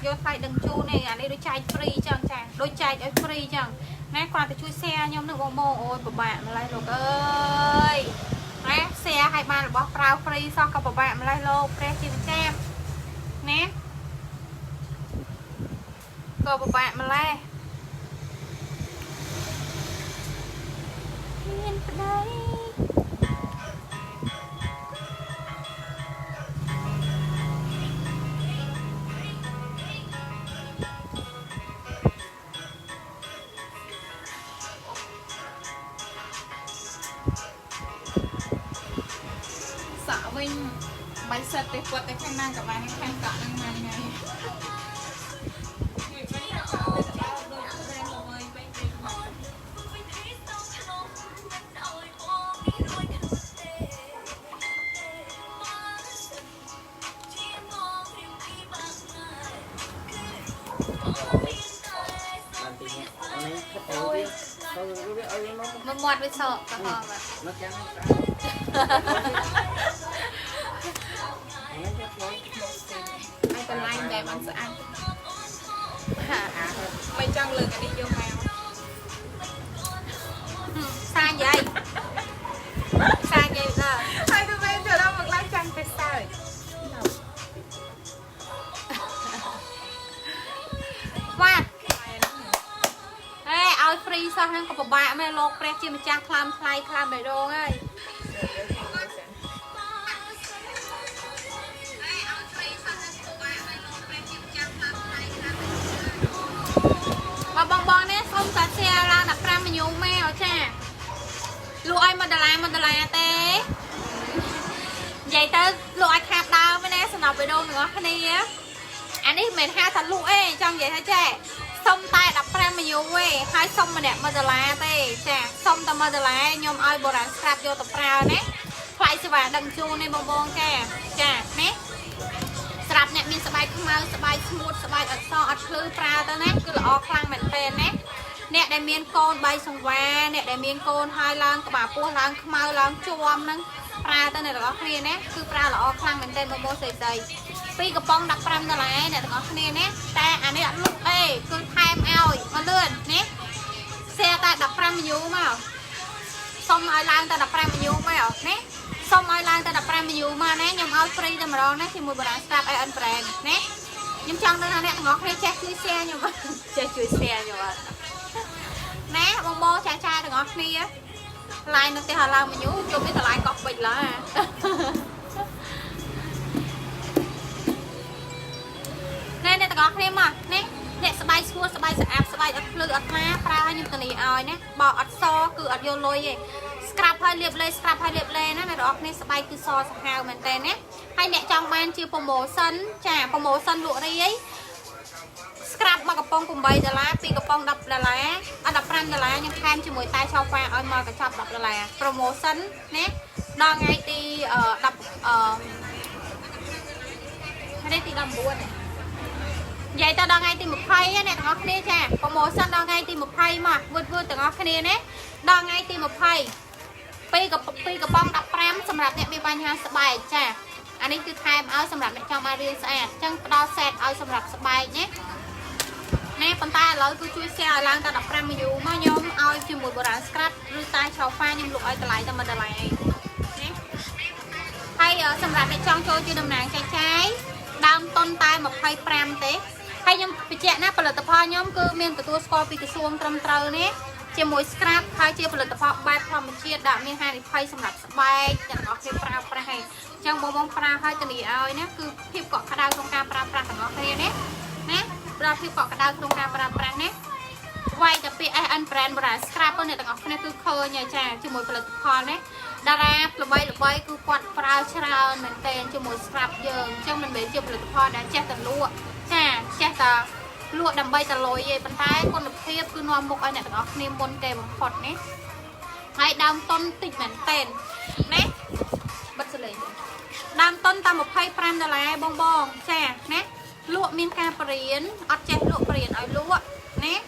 យកថ្លៃដឹងជូនឯងអានេះដូចចែក free ចឹងចាដូចចែកឲ្យ free ចឹងណាគាត់ទៅជួយ share ខ្ញុំនឹងបងអូយពិបាកម្ល៉េះលោកអើយណា share ឲ្យបានរបស់ប្រើ free សោះក៏ពិបាកម្ល៉េះលោកព្រះជាម្ចាស់ណាក៏ពិបាកម្ល៉េះមានប្តីវិញបាយសិតទៅគាត់ទៅខាងណាក៏បានខាងកក់ហ្នឹងហ្នឹងហើយមកមាត់វាសក់ក៏ហមមកចាំไอ้ตะไลน์ใหญ่มันสะอาดไม่จังเลยกันนี่โยมแมวซาใหญ่จ้ะไอ้ทำไมเธอเราหมึกไล่จังไปใส่ว่าเอ้เอาฟรีซะนั่นก็ปะบะแม่โลกแปรจีมันจ้าคลำไคลำไปโดงไอ้បងនេះសូមតាសៀឡើង15មីញូមែនចាលក់ឲ្យ1ដុល្លារទេនិយាយទៅលក់ឲ្យខាតដើមណាសម្រាប់វីដេអូទាំងអស់គ្នាអានេះមិនមែនថាលក់អីចង់និយាយថាចេះសុំតែ15មីញូទេហើយសុំម្នាក់1ដុល្លារទេចាសុំតែ1ដុល្លារខ្ញុំឲ្យបុរាណស្រាប់យកទៅប្រើណាថ្លៃសេវាដឹងជូននេះបងចាណាស្រាប់អ្នកមានស្បែកខ្មៅស្បែកស្ងួតស្បែកអត់សអត់ភ្លឺប្រើទៅណាគឺល្អខ្លាំងមែនទែនណាអ្នកដែលមានកូន3សង្វាអ្នកដែលមានកូនហើយឡើងក្បាលពោះឡើងខ្មៅឡើងជួមហ្នឹងប្រើទៅអ្នកទាំងអស់គ្នាណាគឺប្រើល្អខ្លាំងមែនទែនបងស្រីពីកំប៉ុង15ដុល្លារអ្នកទាំងអស់គ្នាណាតែអានេះអត់លុបអីគឺថែមឲ្យមកលឿនណាshareតែ15មីញូមកសុំឲ្យឡើងតែ15មីញូមកណាសុំឲ្យឡើងតែ15មីញូមកណាខ្ញុំឲ្យ free តែម្ដងណាជាមួយបារាំង Scrap AN brand ណាខ្ញុំចង់ដឹងថាអ្នកទាំងអស់គ្នាចេះជួយ share ខ្ញុំចេះជួយ share ខ្ញុំអត់ណាបងចាទាំងអស់គ្នាឡាយនៅផ្ទះឡើងមីញូជុំនេះតម្លៃកោះពេជ្រឡើយអ្នកទាំងអស់គ្នាមកណាអ្នកស្បែកស្ងួតស្បែកស្អាតស្បែកអត់ភ្លឺអត់ថ្លាប្រើឲ្យខ្ញុំទៅនេះ ao nè bỏ ọt so cứ ọt vô lôi vậy scrap hơi liệp lên nó là đó nên bay cứ so hào mình tên nè hay nè trong ban chưa promotion trả promotion lụa đi ấy scrap mà cặp bông cùng bay đà lá pi cặp bông đập đà lá đập ram đà lá nhưng tham cho mỗi tay sau qua ơi mà cái chọc đập đà lá promotion nè đo ngay thì đập hay đây thì đầm buôn này vậy ta đo ngay thì một phay nè thằng ngọc nè cha promotion đo ngay thì một phay mà vượt thằng ngọc nè nè đo ngay thì một phay pi cặp bông đập ramสำหรับเนี่ยมีปัญหาสบายจ้ะอันนี้คือไทม์เอาสำหรับเนี่ยจอมาเรียนสะอาดจังดอเซตเอาสำหรับสบายเนี่ยแน่ปันตาเราคือช่วยเสียล้างตาดับแปรมาอยู่มาโยมเอาจิ้มมือโบราณสครับหรือตาชาวฟ้ายังหลุดไอ้ตะไลแต่มันตะไลเนี่ยให้สำหรับในช่องโชว์จีนำหนังใช้ดำต้นตายมาไฟแปรมเตะให้ยังไปแจกหน้าผลิตภัณฑ์โยมคือเมียนตัวสกอร์ปีกระทรวงตรำเตอเนี่ยเจียมวยสครับให้เจียผลิตภัณฑ์ใบความเชียดดามีให้ไฟสำหรับสบายอย่างออกเสียปลาปลาให้จังบองปลาให้ตัวนี้เอาเนี่ยคือพิบเกาะกระดาษตรงกลางปลาต่างออกเนี่ยนะเราพิบเกาะกระดาษตรงกลางปลาเนี่ยไวจะปีไออันแบรนด์บราสครับเนี่ยต่างออกเนี่ยคือเคยเนี่ยจ้าเจียมวยผลิตภัณฑ์เนี่ยดาราหรือใบคือกวาดปลาชราเหมือนเตนเจียมวยสครับเยอะจังมันเป็นเจียผลิตภัณฑ์นะแจกแต่ลวกจ้าแจกแต่ลวกดำใบแต่ลอยเย่ปันท้ายคนเทียบคือนอนมุกไอเนี่ยต่างออกเนี่ยบนเกมพอดเนี่ยให้ดำต้นติดเหมือนเต้นนะบัดเลยดำต้นตามแบบไพ่พรำดาราบองแช่นะลวกมีการเปลี่ยนอัดแจลวกเปลี่ยนเอาลวกนะ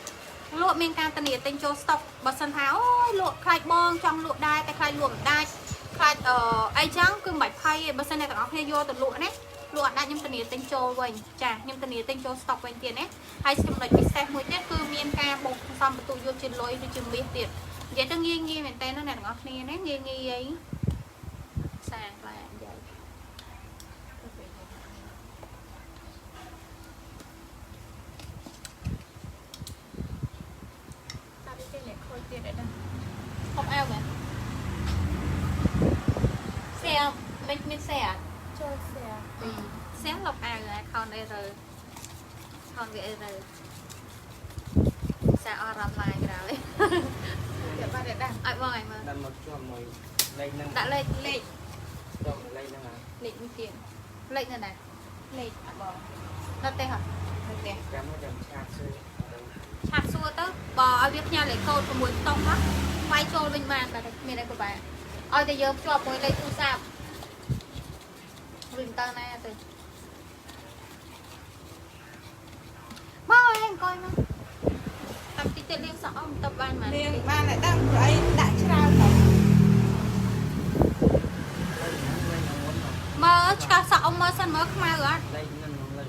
ลวกมีการตะเนียเต็งโจสต็อกบัดสันเท้าลวกคลายบองจังลวกได้แต่คลายลวกได้คลายไอจังคือใบไพ่บัดสันเนี่ยต่างออกเนี่ยโยตัวลวกนะลวกได้ยังตะเนียเต็งโจไว้จ้ะยังตะเนียเต็งโจสต็อกไว้เตียนนะให้สำหรับพิเศษมือเนี่ยคือมีการบงซ้ำประตูโยจินลอยโดยจิมเบียเตียนvậy tôi nghiêng mình tên nó này ngọt nè nó nghiêng ấy sàn là vậy sao đi cái này khôi tiền đấy đâu không ao vậy xe mình xe à cho xe lọc ao rồi con đây rồi con vậy rồi sao ở làm lại rồi ai vâng ai mà đặt một cho mồi lên nâng đã lên lên cho lên nâng à lên như tiền lên rồi này lên à bò nó tê hả nó tê cảm ơn chặt xua tới bò ở việt nha lại câu của mùi tông á quay trôi bên màn là miền đây của bạn ôi thì giờ cho mùi lên thu sao bình tơ này từ bò em coi mà tập tí tên liên sọ tập ban mà liên ban lại đang ấy đã trao rồi mơ cho sọ mơ sân mơ không ai rồi lên nâng lên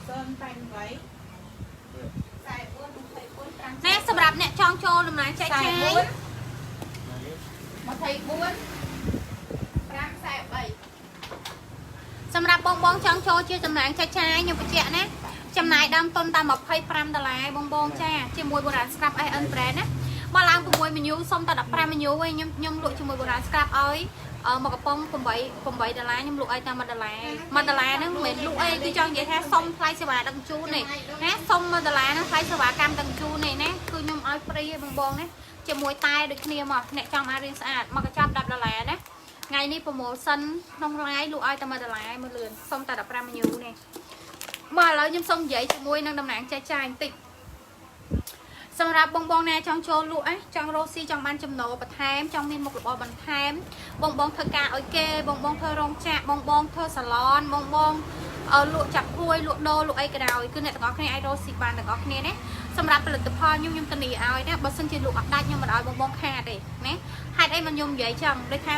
sơn thành váy nè sầm rạp nè tròn trô làm lại chạy chạy mà thầy buôn đang xài bảy សម្រាប់បងចង់ចូលជាចំណែងចាច់ចាយខ្ញុំបញ្ជាក់ណាចំណាយដើមទុនតាម$25បងចាជាមួយបុរាណស្រាប់ IN brand ណាមកឡើង6មេញូសុំតែ15មេញូវិញខ្ញុំលក់ជាមួយបុរាណស្រាប់ឲ្យមកកំប៉ុង$8ខ្ញុំលក់ឲ្យតាម$1ហ្នឹងមិនមែនលក់អីគឺចង់និយាយថាសុំថ្លៃសេវាដឹកជញ្ជូននេះណាសុំ$1ហ្នឹងថ្លៃសេវាកម្មដឹកជញ្ជូននេះណាគឺខ្ញុំឲ្យហ្វ្រីឲ្យបងណាជាមួយតែដូចគ្នាមកអ្នកចង់មករៀនស្អាតមកកញ្ចប់$10ណាថ្ងៃនេះ promotion ក្នុង live លក់ឲ្យតែ$1មើលលឿនសុំតែ15ញូនេះមកឥឡូវខ្ញុំសុំនិយាយជាមួយនឹងតំណាងចែកចាយបន្តិចសម្រាប់បងណាចង់ចូលលក់ចង់រកស៊ីចង់បានចំណូលបន្ថែមចង់មានមុខរបរបន្ថែមបងធ្វើការឲ្យគេបងធ្វើរោងចក្របងធ្វើសាឡនបងលក់ចាប់ហួយលក់ដូរលក់អីក៏ដោយគឺអ្នកទាំងអស់គ្នាអាចរកស៊ីបានទាំងអស់គ្នាណាសម្រាប់ផលិតផលខ្ញុំធានាឲ្យណាបើសិនជាលក់អត់ដាច់ខ្ញុំមិនឲ្យបងខាតទេណាហេតុអីមិនខ្ញុំនិយាយចឹងដូចថា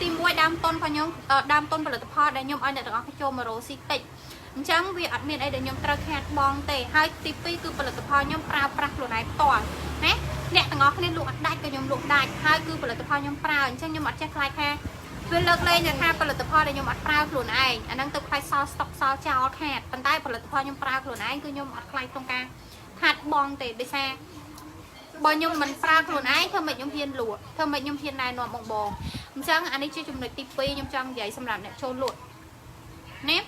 ទី1ដើមទុនរបស់ខ្ញុំដើមទុនផលិតផលដែលខ្ញុំឲ្យអ្នកទាំងអស់គ្នាចូលមករកស៊ីតិចអញ្ចឹងវាអត់មានអីដែលខ្ញុំត្រូវខាតបងទេហើយទី2គឺផលិតផលខ្ញុំប្រើប្រាស់ខ្លួនឯងផ្ទាល់ណាអ្នកទាំងអស់គ្នាលក់អត់ដាច់ក៏ខ្ញុំលក់ដាច់ហើយគឺផលិតផលខ្ញុំប្រើអញ្ចឹងខ្ញុំអត់ចេះខ្លាចថាវាលើកលែងថាផលិតផលដែលខ្ញុំអត់ប្រើខ្លួនឯងអាហ្នឹងទៅខ្លាចសល់ស្តុកសល់ចោលខាតប៉ុន្តែផលិតផលខ្ញុំប្រើខ្លួនឯងគឺខ្ញុំអត់ខ្លាចក្នុងការខាតបងទេដោយសារបើខ្ញុំមិនប្រើខ្លួនឯងធ្វើម៉េចខ្ញុំហ៊ានលក់ធ្វើម៉េចខ្ញុំហ៊ានណែនាំបងអញ្ចឹងអានេះជាចំណុចទី2ខ្ញុំចង់និយាយសម្រាប់អ្នកចូលលក់ណា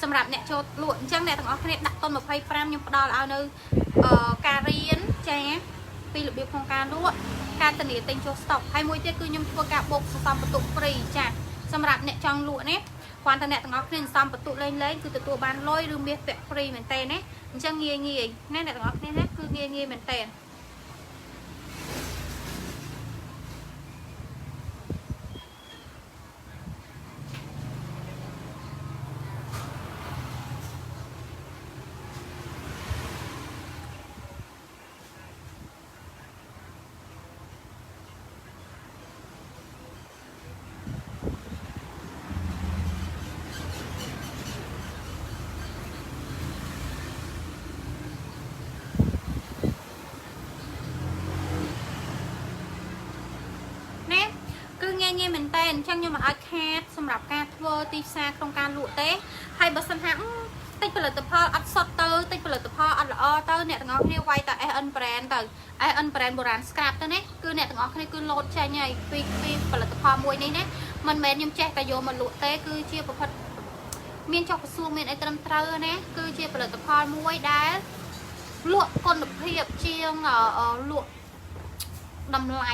សម្រាប់អ្នកចូលលក់អញ្ចឹងអ្នកទាំងអស់គ្នាដាក់ទុន25ខ្ញុំផ្ដល់ឲ្យនៅការរៀនចា ពីរបៀបក្នុងការលក់ការធានាទិញចូល stock ហើយមួយទៀតគឺខ្ញុំធ្វើការបូកសន្សំបន្ទុក free ចាសម្រាប់អ្នកចង់លក់នេះគ្រាន់តែអ្នកទាំងអស់គ្នាសន្សំបន្ទុកលេងគឺទទួលបានលុយឬមាសពាក់ free មែនតើណាអញ្ចឹងងាយណាអ្នកទាំងអស់គ្នាណាគឺងាយមែនតើងាយមែនតើអញ្ចឹងខ្ញុំមិនអាចខាតសម្រាប់ការធ្វើទីផ្សារក្នុងការលក់ទេហើយបើសិនថាតិចផលិតផលអត់សុទ្ធទៅតិចផលិតផលអត់ល្អទៅអ្នកទាំងអស់គ្នាវាយតែ SN brand ទៅ SN brand បុរាណ scrap ទៅណាគឺអ្នកទាំងអស់គ្នាគឺលោតចេញហើយពីផលិតផលមួយនេះណាមិនមែនខ្ញុំចេះតែយកមកលក់ទេគឺជាប្រភពមានចុះក្រសួងមានអីត្រឹមត្រូវណាគឺជាផលិតផលមួយដែលលក់គុណភាពជាងលក់តម្លៃ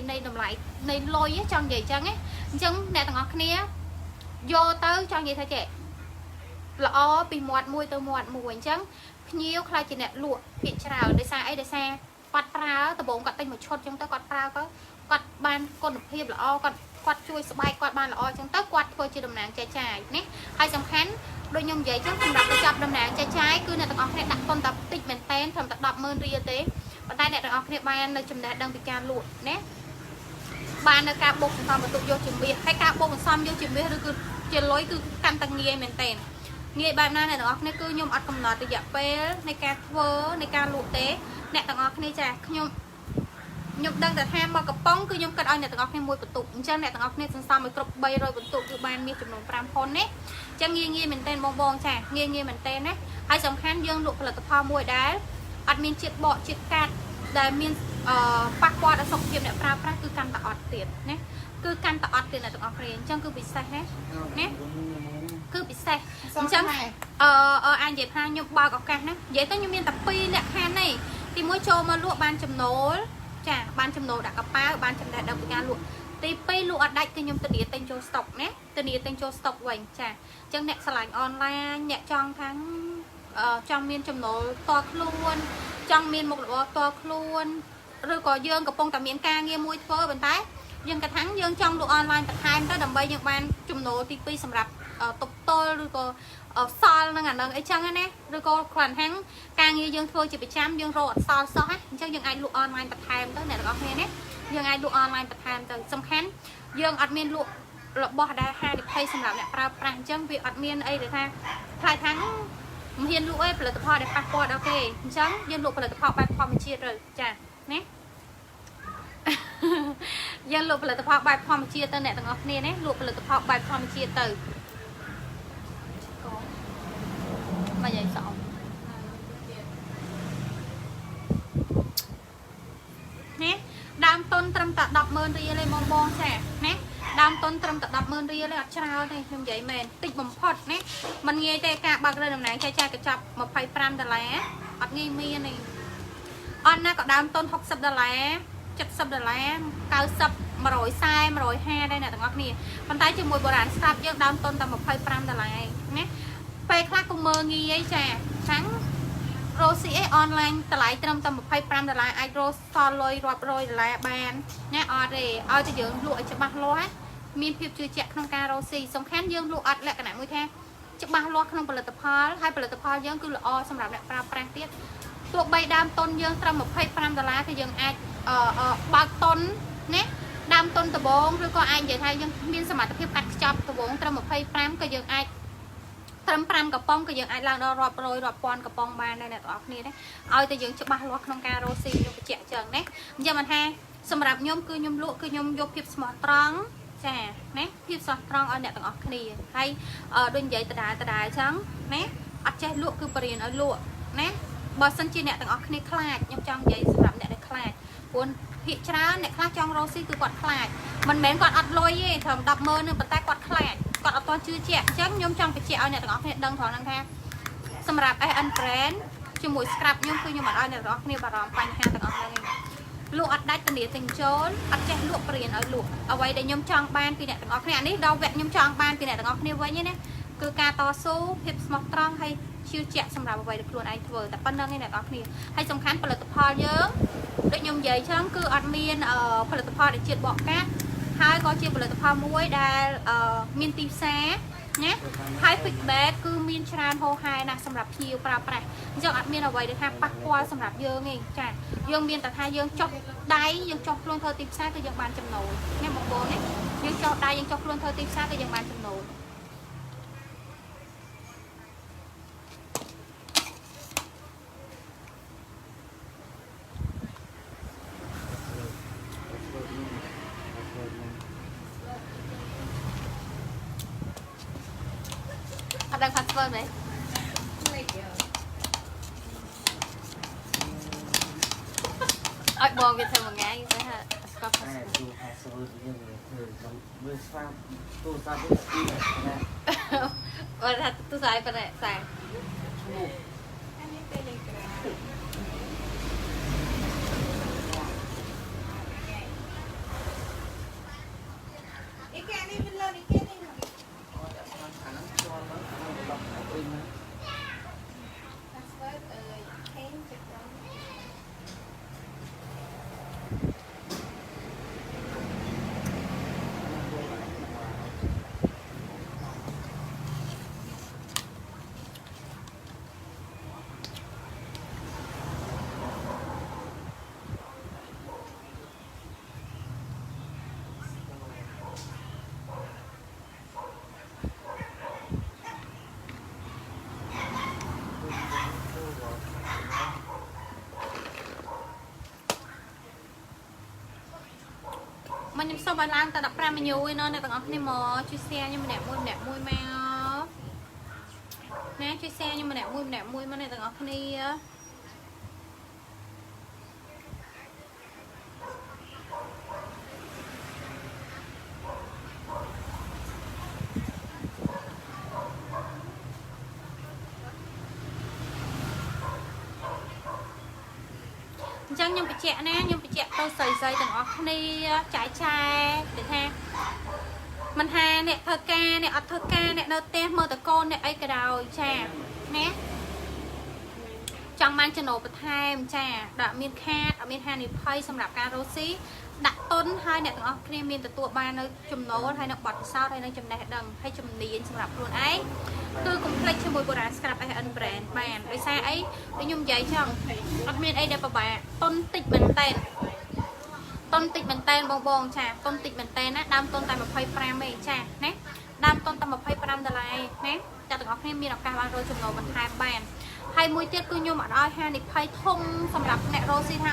នៃតម្លៃនៃលុយចង់និយាយចឹងណាអញ្ចឹងអ្នកទាំងអស់គ្នាយកទៅចង់និយាយថាចេះល្អពីមាត់មួយទៅមាត់មួយអញ្ចឹងភ្ញៀវខ្លាចជាអ្នកលក់ភាគច្រើនដោយសារអីដោយសារគាត់ប្រើដំបងគាត់ទិញមួយឈុតអញ្ចឹងទៅគាត់ប្រើទៅគាត់បានគុណភាពល្អគាត់ជួយស្បែកគាត់បានល្អអញ្ចឹងទៅគាត់ធ្វើជាតំណាងចែកចាយណាហើយសំខាន់ដូចខ្ញុំនិយាយអញ្ចឹងសម្រាប់បញ្ចប់តំណាងចែកចាយគឺអ្នកទាំងអស់គ្នាដាក់ទុនតែតិចមែនតែនត្រឹមតែ 10,000 រៀលទេប៉ុន្តែអ្នកទាំងអស់គ្នាបាននៅចំណេះដឹងពីការលក់ណាបាននៅការបូកសន្សំបន្ទុកយកជាមាសហើយការបូកសន្សំយកជាមាសឬគឺជាលុយគឺកាន់តែងាយមែនតែនងាយបែបណាអ្នកទាំងអស់គ្នាគឺខ្ញុំអត់កំណត់រយៈពេលនៃការធ្វើនៃការលក់ទេអ្នកទាំងអស់គ្នាចាខ្ញុំដឹងតែថាមកកំប៉ុងគឺខ្ញុំគិតឲ្យអ្នកទាំងអស់គ្នាមួយបន្ទុកអញ្ចឹងអ្នកទាំងអស់គ្នាសន្សំឲ្យគ្រប់300បន្ទុកគឺបានមាសចំនួន5ហ៊ុនណាអញ្ចឹងងាយមែនតែនបងចាងាយមែនតែនណាហើយសំខាន់យើងលក់ផលិតផលមួយដែលអត់មានជាតិបកជាតិកាត់ដែលមានប៉ះពាល់ដល់សុខភាពអ្នកប្រើប្រាស់គឺកាន់តែអត់ទៀតណាគឺកាន់តែអត់ទៀតអ្នកទាំងអស់គ្នាអញ្ចឹងគឺពិសេសណាគឺពិសេសអញ្ចឹងអាចនិយាយថាខ្ញុំបើកឱកាសណានិយាយទៅខ្ញុំមានតែ2លក្ខខណ្ឌទេទី1ចូលមកលក់បានចំណូលចាបានចំណូលដាក់កប៉ាល់បានចំណេះដឹងពីការលក់ទី2លក់អត់ដាច់គឺខ្ញុំធានាទិញចូល stock ណាធានាទិញចូល stock វិញចាអញ្ចឹងអ្នកឆ្លាញ់អនឡាញអ្នកចង់ថាចង់មានចំណូលតខ្លួនចង់មានមុខរបរតខ្លួនឬក៏យើងកំពុងតែមានការងារមួយធ្វើប៉ុន្តែយើងកថាយើងចង់លក់អនឡាញបន្ថែមទៅដើម្បីយើងបានចំណូលទី2សម្រាប់តុបតល់ឬក៏សល់នឹងអានឹងអីចឹងណាឬក៏គ្រាន់ថាការងារយើងធ្វើជាប្រចាំយើងរកអត់សល់សោះអញ្ចឹងយើងអាចលក់អនឡាញបន្ថែមទៅអ្នកទាំងអស់គ្នាណាយើងអាចលក់អនឡាញបន្ថែមទៅសំខាន់យើងអត់មានលក់របស់ដែលហានិភ័យសម្រាប់អ្នកប្រើប្រាស់អញ្ចឹងវាអត់មានអីដែលថាខ្លាចថាមិនហ៊ានលក់អីផលិតផលដែលប៉ះពាល់ដល់គេអញ្ចឹងយើងលក់ផលិតផលបែបធម្មជាតិទៅចាណាយើងលក់ផលិតផលបែបធម្មជាតិទៅអ្នកទាំងអស់គ្នាណាលក់ផលិតផលបែបធម្មជាតិទៅមកយាយសអណាដើមទុនត្រឹមតែ 10,000 រៀលទេបងចាណាដើមទុនត្រឹមតែ 10,000 រៀលទេអត់ច្រើនទេខ្ញុំនិយាយមែនតិចបំផុតណាมันងាយទេការបើករើតំណែងចែកចាយកញ្ចប់$25អត់ងាយមានទេអត់ណាក៏ដើមទុន$60 $70 90 140 150ដែរអ្នកទាំងអស់គ្នាប៉ុន្តែជាមួយបុរាណស្រាប់យើងដើមទុនតែ$25ណាពេលខ្លះក៏មើងងាយចាខាងរ៉ូស៊ីអេអនឡាញតម្លៃត្រឹមតែ$25អាចរ៉ូសល់លុយរាប់រយដុល្លារបានណាអត់ទេឲ្យតែយើងលក់ឲ្យច្បាស់លាស់មានភាពជឿជាក់ក្នុងការរ៉ូស៊ីសំខាន់យើងលក់អត់លក្ខណៈមួយថាច្បាស់លាស់ក្នុងផលិតផលហើយផលិតផលយើងគឺល្អសម្រាប់អ្នកប្រើប្រាស់ទៀតទោះបីដើមទុនយើងត្រឹម$25គឺយើងអាចបើកទុនណាដើមទុនដំបងឬក៏អាចនិយាយថាយើងមានសមត្ថភាពកាត់ខ្ចប់ដំបងត្រឹម$25ក៏យើងអាចត្រឹម5កំប៉ុងក៏យើងអាចឡើងដល់រាប់រយរាប់ពាន់កំប៉ុងបានដែរអ្នកទាំងអស់គ្នាណាឲ្យតែយើងច្បាស់លាស់ក្នុងការរ៉ូស៊ីខ្ញុំបញ្ជាក់ចឹងណាអញ្ចឹងមិនថាសម្រាប់ខ្ញុំគឺខ្ញុំលក់គឺខ្ញុំយកភាពស្មោះត្រង់ចាណាភាពស្មោះត្រង់ឲ្យអ្នកទាំងអស់គ្នាហើយដូចនិយាយដដែលចឹងណាអត់ចេះលក់គឺបរៀនឲ្យលក់ណាបើសិនជាអ្នកទាំងអស់គ្នាខ្លាចខ្ញុំចង់និយាយសម្រាប់អ្នកដែលខ្លាចព្រោះភាគច្រើនអ្នកខ្លះចង់រ៉ូស៊ីគឺគាត់ខ្លាចមិនមែនគាត់អត់លុយទេត្រឹម10,000នឹងប៉ុន្តែគាត់ខ្លាចគាត់អត់ទាន់ជឿជាក់អញ្ចឹងខ្ញុំចង់បញ្ជាក់ឲ្យអ្នកទាំងអស់គ្នាដឹងត្រង់ហ្នឹងថាសម្រាប់ SN brand ជាមួយ scrap ខ្ញុំគឺខ្ញុំអត់ឲ្យអ្នកទាំងអស់គ្នាបារម្ភបញ្ហាទាំងអស់ហ្នឹងទេ លក់អត់ដាច់ធានាទាំងចូលអត់ចេះលក់ព្រៀនឲ្យលក់អ្វីដែលខ្ញុំចង់បានពីអ្នកទាំងអស់គ្នានេះដល់វគ្គខ្ញុំចង់បានពីអ្នកទាំងអស់គ្នាវិញណាគឺការតស៊ូភាពស្មោះត្រង់ហើយជឿជាក់សម្រាប់អ្វីដែលខ្លួនឯងធ្វើតែប៉ុណ្្នឹងឯងអ្នកទាំងអស់គ្នាហើយសំខាន់ផលិតផលយើងដូចខ្ញុំនិយាយចឹងគឺអត់មានផលិតផលដែលជាតិបកកាត់ហើយក៏ជាផលិតផលមួយដែលមានទីផ្សារណាហើយ feedback គឺមានច្រើនហូរហែណាស់សម្រាប់ភ្ញៀវប្រើប្រាស់អញ្ចឹងអត់មានអ្វីដែលថាប៉ះពាល់សម្រាប់យើងទេចាយើងមានតែថាយើងចុះដៃយើងចុះខ្លួនធ្វើទីផ្សារគឺយើងបានចំណូលណាបងប្អូនណាយើងចុះដៃយើងចុះខ្លួនធ្វើទីផ្សារគឺយើងបានចំណូលអត់ដឹង password ទេអត់បងវាធ្វើមួយថ្ងៃទៅហ่าស្គាល់ password ดูแอสโซลูยังคือมือสฟ้าตัวซาบุสกี้นะ អត់ថាទូសាយប៉ុណ្ណេះសា អានេះ Telegram អីគេនេះវាលើនេះគេនេះ password ខេងចិត្ត មកខ្ញុំសុំឲ្យឡើងតែ15មីញូឯណោះអ្នកទាំងអស់គ្នាមកជួយ share ខ្ញុំម្នាក់មួយមកណាជួយ share ខ្ញុំម្នាក់មួយមកអ្នកទាំងអស់គ្នាអញ្ចឹងខ្ញុំបញ្ជាក់ណាខ្ញុំបញ្ជាក់ទៅស្រីៗទាំងអស់គ្នាចាយចាយដែលថាមិនថាអ្នកធ្វើការអ្នកអត់ធ្វើការអ្នកនៅផ្ទះមើលតកូនអ្នកអីក៏ដោយចាណាចង់បានចំណូលបន្ថែមចាដែលមានខាតអត់មានហានិភ័យសម្រាប់ការរស់ស៊ីដាក់ទុនហើយអ្នកទាំងអស់គ្នាមានទទួលបាននៅចំណូលហើយនៅបទពិសោធន៍ហើយនៅចំណេះដឹងហើយជំនាញសម្រាប់ខ្លួនឯងគឺកុំភ្លេចជាមួយបុរាណ Scrap SN brand បានដោយសារអីដូចខ្ញុំនិយាយចឹងអត់មានអីដែលពិបាកទុនតិចមែនតើតុនតិចមែនតើបងចាតុនតិចមែនតើណាដើមតុនតែ25ឯងចាណាដើមតុនតែ$25ណាចាទាំងអស់គ្នាមានឱកាសបានរកចំណូលបន្ថែមបានហើយមួយទៀតគឺខ្ញុំអត់ឲ្យហានិភ័យធំសម្រាប់អ្នករកស៊ីថា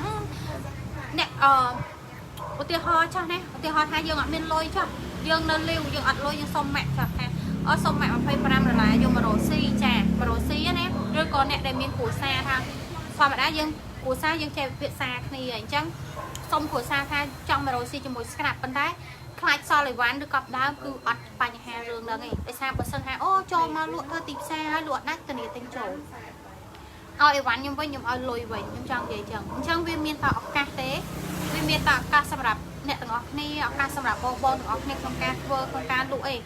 អ្នកឧទាហរណ៍ចាស់ណាឧទាហរណ៍ថាយើងអត់មានលុយចាស់យើងនៅលាវយើងអត់លុយយើងសុំម៉ាក់ចាស់ថាសុំម៉ាក់$25យកមករកស៊ីចាមករកស៊ីណាឬក៏អ្នកដែលមានគ្រួសារថាធម្មតាយើងគ្រួសារយើងចេះពិភាក្សាគ្នាអញ្ចឹងសុំគ្រួសារថាចង់មករកស៊ីជាមួយ Scrap ប៉ុន្តែខ្លាចសល់អីវ៉ាន់ឬក៏ដើមគឺអត់បញ្ហារឿងហ្នឹងទេដោយសារបើសិនថាអូចូលមកលក់ទៅទីផ្សារហើយលក់ដាច់ធានាទិញចូលឲ្យអីវ៉ាន់ខ្ញុំវិញខ្ញុំឲ្យលុយវិញខ្ញុំចង់និយាយចឹងអញ្ចឹងវាមានតែឱកាសទេវាមានតែឱកាសសម្រាប់អ្នកទាំងអស់គ្នាឱកាសសម្រាប់បងទាំងអស់គ្នាក្នុងការធ្វើក្នុងការលក់អី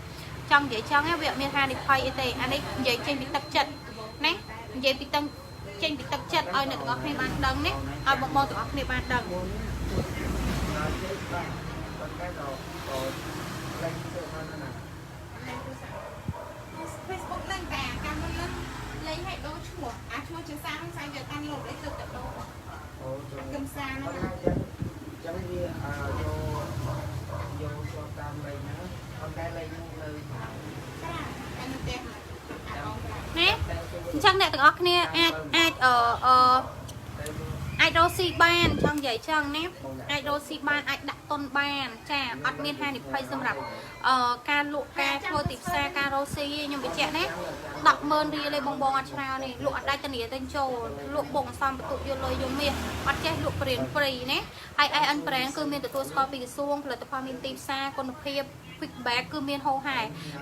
ចង់និយាយចឹងវាអត់មានហានិភ័យអីទេអានេះនិយាយចេញពីទឹកចិត្តណានិយាយពីទឹកចេញពីទឹកចិត្តឲ្យអ្នកទាំងអស់គ្នាបានដឹងណាឲ្យបងទាំងអស់គ្នាបានដឹង Facebook ឡើងតែកម្មមិនលេងឲ្យដូរឈ្មោះអាឈ្មោះជាសានឹងសាយកកាន់លោកឲ្យទឹកទៅដូរកំសានហ្នឹង ចឹងវាយកចូលតាមលេខហ្នឹងអត់តែលេខហ្នឹងនៅខាង ចាអានោះទេអាអងក្រៅ ណាអញ្ចឹងអ្នកទាំងអស់គ្នាអាចអាចរកស៊ីបានចង់និយាយចឹងណាអាចរកស៊ីបានអាចដាក់ទុនបានចាអត់មានហានិភ័យសម្រាប់ការលក់ការធ្វើទីផ្សារការរកស៊ីខ្ញុំបញ្ជាក់ណា100000រៀលឯងបងអត់ច្រើនទេលក់អត់ដាច់ធានាទិញចូលលក់បងសំបន្ទុកយកលុយយកមាសអត់ចេះលក់ព្រៀនព្រីណាហើយ IN brand គឺមានទទួលស្គាល់ពីក្រសួងផលិតផលមានទីផ្សារគុណភាព feedback គឺមានហូរហែ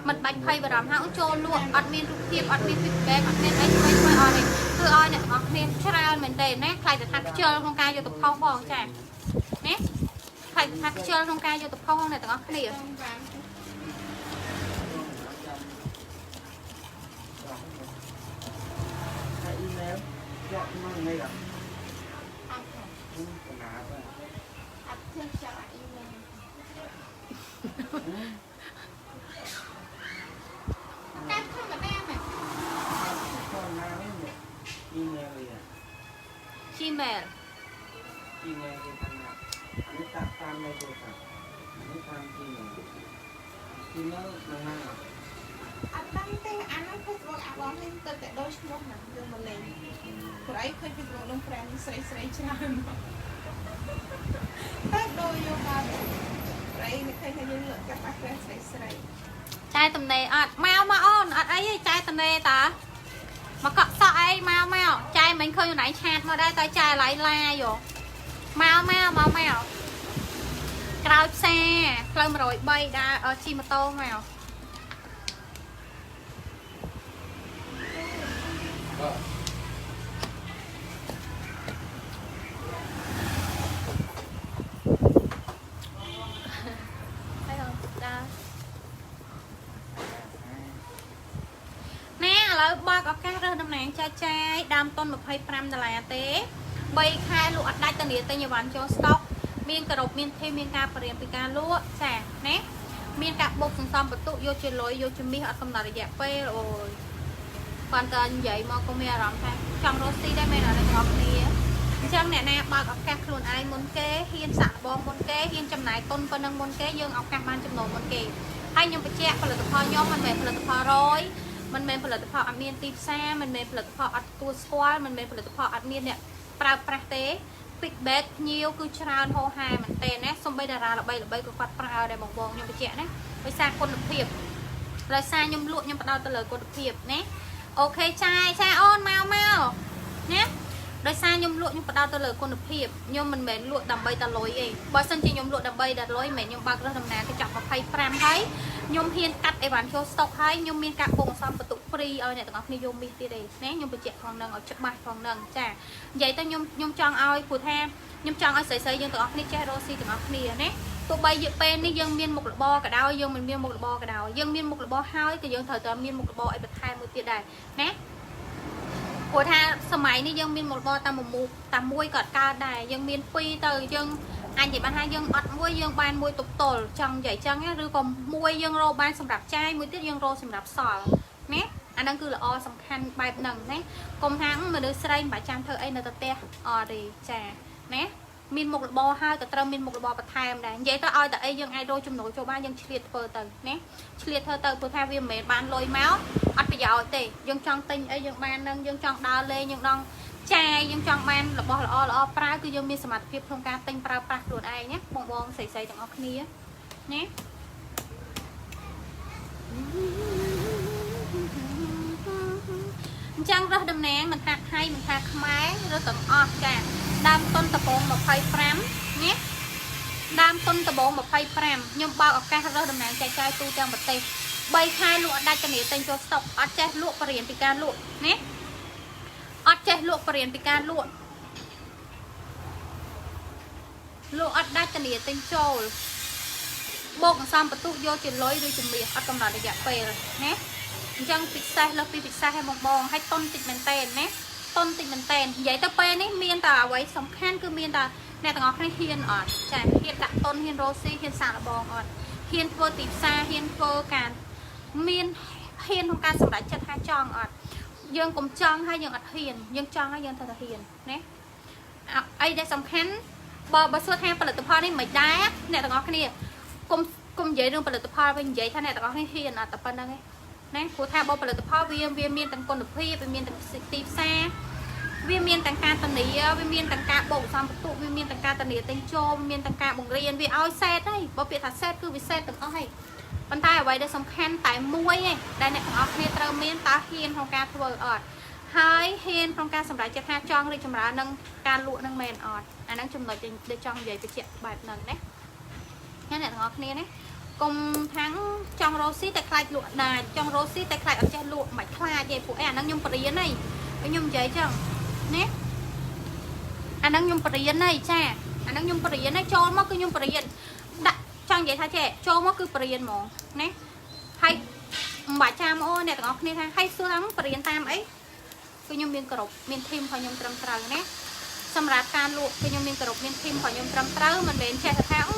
មិនបាច់ភ័យបារម្ភថាចូលលក់អត់មានរូបភាពអត់មាន feedback អត់មានអីថ្មីអត់ទេគឺឲ្យអ្នកទាំងអស់គ្នាច្រើនមែនទេណាខ្លាចតែថាខ្ជិលក្នុងការយកទៅផុសផងចា ណែហើយថាខ្ជិលក្នុងការយកទៅផុសអ្នកទាំងអស់គ្នា trong vàng ហើយអ៊ីមែលយកមកនេះអត់ áp កណាប់ áp thêm cho lại email ការធម្មតាមែន còn nào ấy email gì à Gmail email thì thằng nào anh tắt tam đây rồi sao anh tam email email là nào អត់ដឹងទេអានោះ Facebook អាបងនេះទៅតែដូចឈ្មោះណាយើងមកលេងព្រោះអីឃើញ Facebook នឹង friend ស្រីច្រើនតែដូចយកមកព្រៃនេះឃើញថាយើងលើកកាត់បាក់ friend ស្រី ចាយតំណេអត់មកអូនអត់អីទេចាយតំណេតាមកកក់សក់អីមកចាយមិនឃើញខ្លួនឯងឆាតមកដែរតែចាយឡាយឡាយោមកក្រោយផ្សារផ្លូវ103ដើរជិះម៉ូតូមក thấy không đó nè là ba có cá rơ năm nàng trai đam ton 25 đô la té bay khai lụa đai tân địa tây nhiều bán cho stock miên cà rốt miên thêm miên cà bền cà lúa xả nè miên cà bột sần sầm bật tụ vô chơi lối vô chơi mi ở tầm nào để dẹp phê rồi còn tên vậy mà con mẹ rắm thay trong roti đây mẹ nói là ngọt nè chẳng nè nè ba có các luôn ai muốn kế hiên sạ bom muốn kế hiên trong này tôn phân nâng muốn kế dương ọc các man trong nồi muốn kế hay nhưng phải che phần là tập kho nhóm mình về phần là tập kho rồi mình về phần là tập kho admin tip xa mình về phần là tập kho ad tour squad mình về phần là tập kho admin nè pra tế feedback nhiều cứ tràn hô hai mình tên nè xong bây giờ là bây của quạt pra để bong bong nhưng phải che nè với xa con được thiệp rồi xa nhung lụa nhưng bắt đầu từ lời con được thiệp nè ok trai ôn mau nhéដោយសារខ្ញុំលក់ខ្ញុំបដោតទៅលើគុណភាពខ្ញុំមិនមែនលក់ដើម្បីតែលុយទេបើសិនជាខ្ញុំលក់ដើម្បីតែលុយមិនខ្ញុំបើករើសដំណើរទៅចង់25ហើយខ្ញុំហ៊ានកាត់អីវ៉ាន់ចូលស្តុកហើយខ្ញុំមានការបងសំបន្ទុកហ្វ្រីឲ្យអ្នកទាំងអស់គ្នាយកមាសទៀតទេណាខ្ញុំបញ្ជាក់ផងនឹងឲ្យច្បាស់ផងនឹងចានិយាយទៅខ្ញុំចង់ឲ្យព្រោះថាខ្ញុំចង់ឲ្យស្រីៗយើងទាំងអស់គ្នាចេះរកស៊ីទាំងអស់គ្នាណាទោះបីយកពេលនេះយើងមានមុខរបរក៏ដោយយើងមិនមានមុខរបរក៏ដោយយើងមានមុខរបរហើយក៏យើងត្រូវតែមានមុខរបរឲ្យបន្ថែមមួយទៀតដែរណាព្រោះថាសម័យនេះយើងមានមុខរបរតាមមួយក៏កើតដែរយើងមានពីរទៅយើងអញនិយាយបានថាយើងអត់មួយយើងបានមួយទប់ទល់ចង់និយាយចឹងឬក៏មួយយើងរកបានសម្រាប់ចាយមួយទៀតយើងរកសម្រាប់សល់ណាអាហ្នឹងគឺល្អសំខាន់បែបហ្នឹងណាកុំថាមនុស្សស្រីមិនបាច់ចាំធ្វើអីនៅទៅផ្ទះអត់ទេចាណាមានមុខរបរហើយក៏ត្រូវមានមុខរបរបន្ថែមដែរនិយាយទៅឲ្យតែអីយើងអាចរកចំណូលចូលបានយើងឆ្លៀតធ្វើទៅណាឆ្លៀតធ្វើទៅព្រោះថាវាមិនមែនបានលុយមកអត់ប្រយោជន៍ទេយើងចង់ទិញអីយើងបាននឹងយើងចង់ដើរលេងយើងដងចាយយើងចង់បានរបស់ល្អប្រើគឺយើងមានសមត្ថភាពក្នុងការទិញប្រើប្រាស់ខ្លួនឯងណាបងស្រីៗទាំងអស់គ្នាណាអញ្ចឹងរើសតំណែងមិនថាថៃមិនថាខ្មែរឬទាំងអស់ចាដើមទុនដំបង25ណាដើមទុនដំបង25ខ្ញុំបើកឱកាសរើសតំណែងចែកចាយទូទាំងប្រទេស3ខែលក់ដាច់ធានាទិញចូលស្តុកអត់ចេះលក់បរិញ្ញាពីការលក់ណាអត់ចេះលក់បរិញ្ញាពីការលក់អត់ដាច់ធានាទិញចូលបូកសំបន្ទុកយកជាលុយឬជាមាសអត់កំណត់រយៈពេលណាអញ្ចឹងពិសេសលើសពីពិសេសឲ្យបងឲ្យតុនតិចមែនតើណាតុនតិចមែនតើនិយាយទៅពេលនេះមានតែអ្វីសំខាន់គឺមានតែអ្នកទាំងអស់គ្នាហ៊ានអត់ចាហ៊ានដាក់តុនហ៊ានរ៉ូស៊ីហ៊ានសាកល្បងអត់ហ៊ានធ្វើទីផ្សារហ៊ានធ្វើការមានហ៊ានក្នុងការសម្រេចចិត្តថាចង់អត់យើងកុំចង់ហើយយើងអត់ហ៊ានយើងចង់ហើយយើងត្រូវតែហ៊ានណាអីដែលសំខាន់បើសួរថាផលិតផលនេះមិនដែរអ្នកទាំងអស់គ្នាគុំនិយាយរឿងផលិតផលវិញនិយាយថាអ្នកទាំងអស់គ្នាហ៊ានអត់តែប៉ុណ្្នឹងឯងណាព្រោះថាបើផលិតផលវាមានទាំងគុណភាពវាមានទាំងទីផ្សារវាមានទាំងការធានាវាមានទាំងការបូកសម្បន្ទុកវាមានទាំងការធានាទិញចូលវាមានទាំងការបង្រៀនវាឲ្យសេតហើយបើពាក្យថាសេតគឺវាសេតទាំងអស់ហើយប៉ុន្តែអ្វីដែលសំខាន់តែមួយឯងដែលអ្នកទាំងអស់គ្នាត្រូវមានតើហ៊ានក្នុងការធ្វើអត់ហើយហ៊ានក្នុងការសម្រេចចិត្តថាចង់រីកចម្រើននឹងការលក់នឹងមែនអត់អាហ្នឹងចំណុចដែលចង់និយាយបញ្ជាក់បែបហ្នឹងណាអ្នកទាំងអស់គ្នាណាកុំថាំងចង់រ៉ូស៊ីតែខ្លាចលក់ដាច់ចង់រ៉ូស៊ីតែខ្លាចអត់ចេះលក់មិនខ្លាចទេពួកអាហ្នឹងខ្ញុំបរៀនហីខ្ញុំនិយាយចឹងណាអាហ្នឹងខ្ញុំបរៀនហីចា anh đang nhung bền này cho mất cái nhung bền đặt chẳng vậy thay trẻ cho mất cứ bền mỏ nè hay bà cha mô nè ngọc nè hay xưa lắm bền tam ấy cái nhung miên cột miên thêm khỏi nhung trầm trầm nè xâm rạp can lụa cái nhung miên cột miên thêm khỏi nhung trầm trầm mình đến trẻ tháo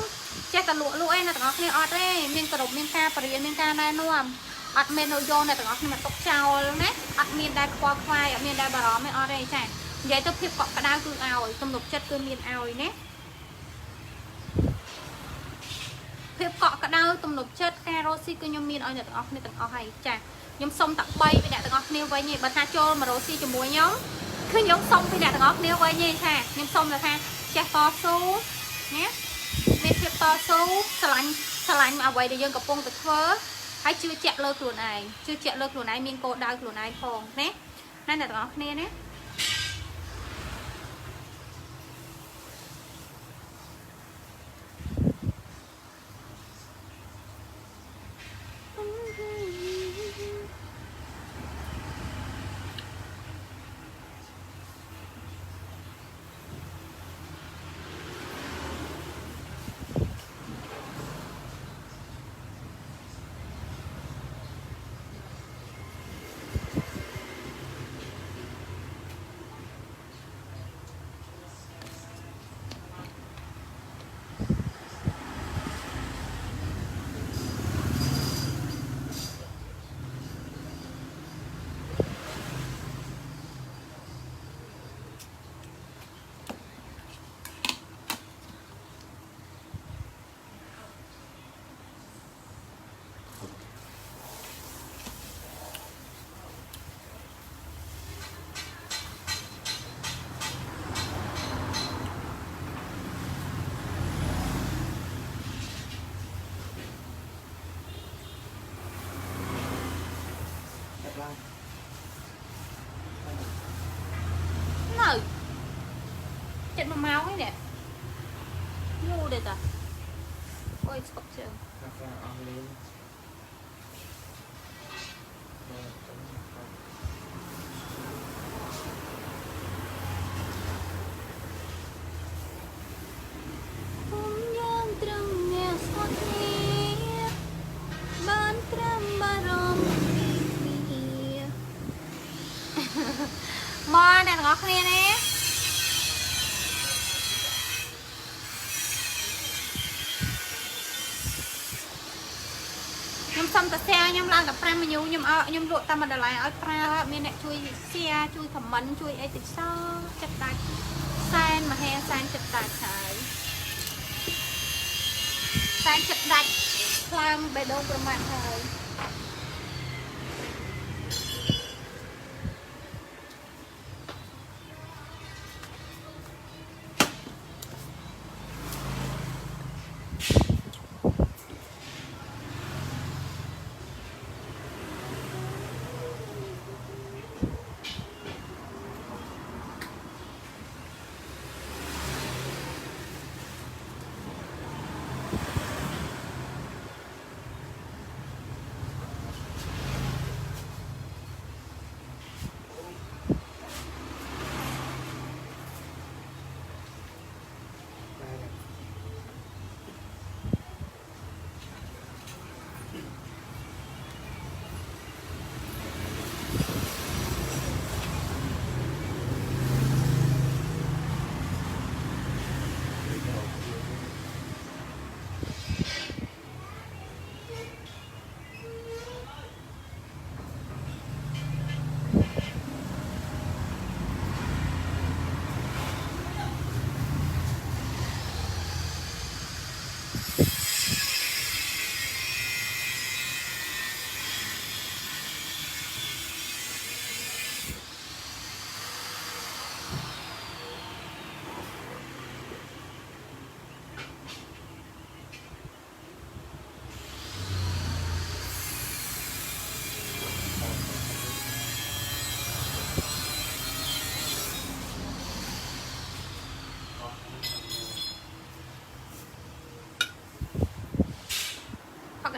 trẻ cả lụa lụa nè ngọc nè ọt đấy miên cột miên ca bền miên ca này nuông ọt miên nồi vô nè ngọc nè mà tóc trào nè ọt miên đai qua khoai ọt miên đai bà đó mới ọt đây trẻ vậy tôi thiệp cọ cả đau cứ ao tâm lục chất cứ miên ao nè thiệp cọ cả đau tâm lục chất carosi cứ nhung miên ở nhà ngọc nè ngọc hay trẻ nhung xong tặng bay với đại ngọc nêu với nhỉ bà tha cho mà rosi cho muối nhóm cứ nhóm xong với đại ngọc nêu với nhỉ ha nhóm xong là tha chè to số nhé nên thiệp to số sờ lạnh mà vậy để dân cặp bông tự phớ hãy chưa chẹt lơខ្លួនnày chưa chẹt lơខ្លួនnày miên cô đauខ្លួនnày phong nhé nên là ngọc nè nhé chết mà máu ấy nè ngu đây ta ôi sọc chưa mò nè ngọt nè nè nhung xong ta xe nhung lan gặp pram mà nhiều nhung lụa ta mà đợt lại ở pram miền này chui xe chui thẩm mẫn chui ấy từ sau chặt đạch san mà he san chặt đạch phải san chặt đạch làm bề đâuประมาณthôi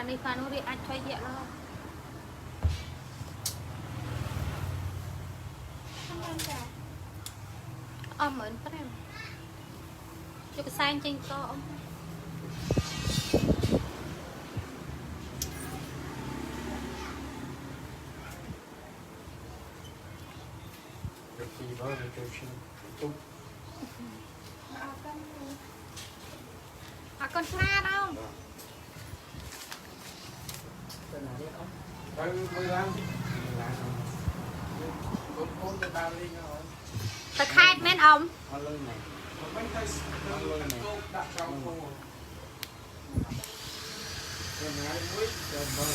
này phá nó đi ăn cho dễ lắm mến phát em យកកសែងចេញក៏អ៊ំ Được thì bao giờ tôi xin chúc អត់កូនឆ្លាតអ៊ំ ទៅណាទេអត់ Bao mới làm con cho tao đi rồi ទៅខេត្តមែនអ៊ំ អត់លុយមែន mấy tay cô đặt trong cô ទៅណាមួយទៅមើល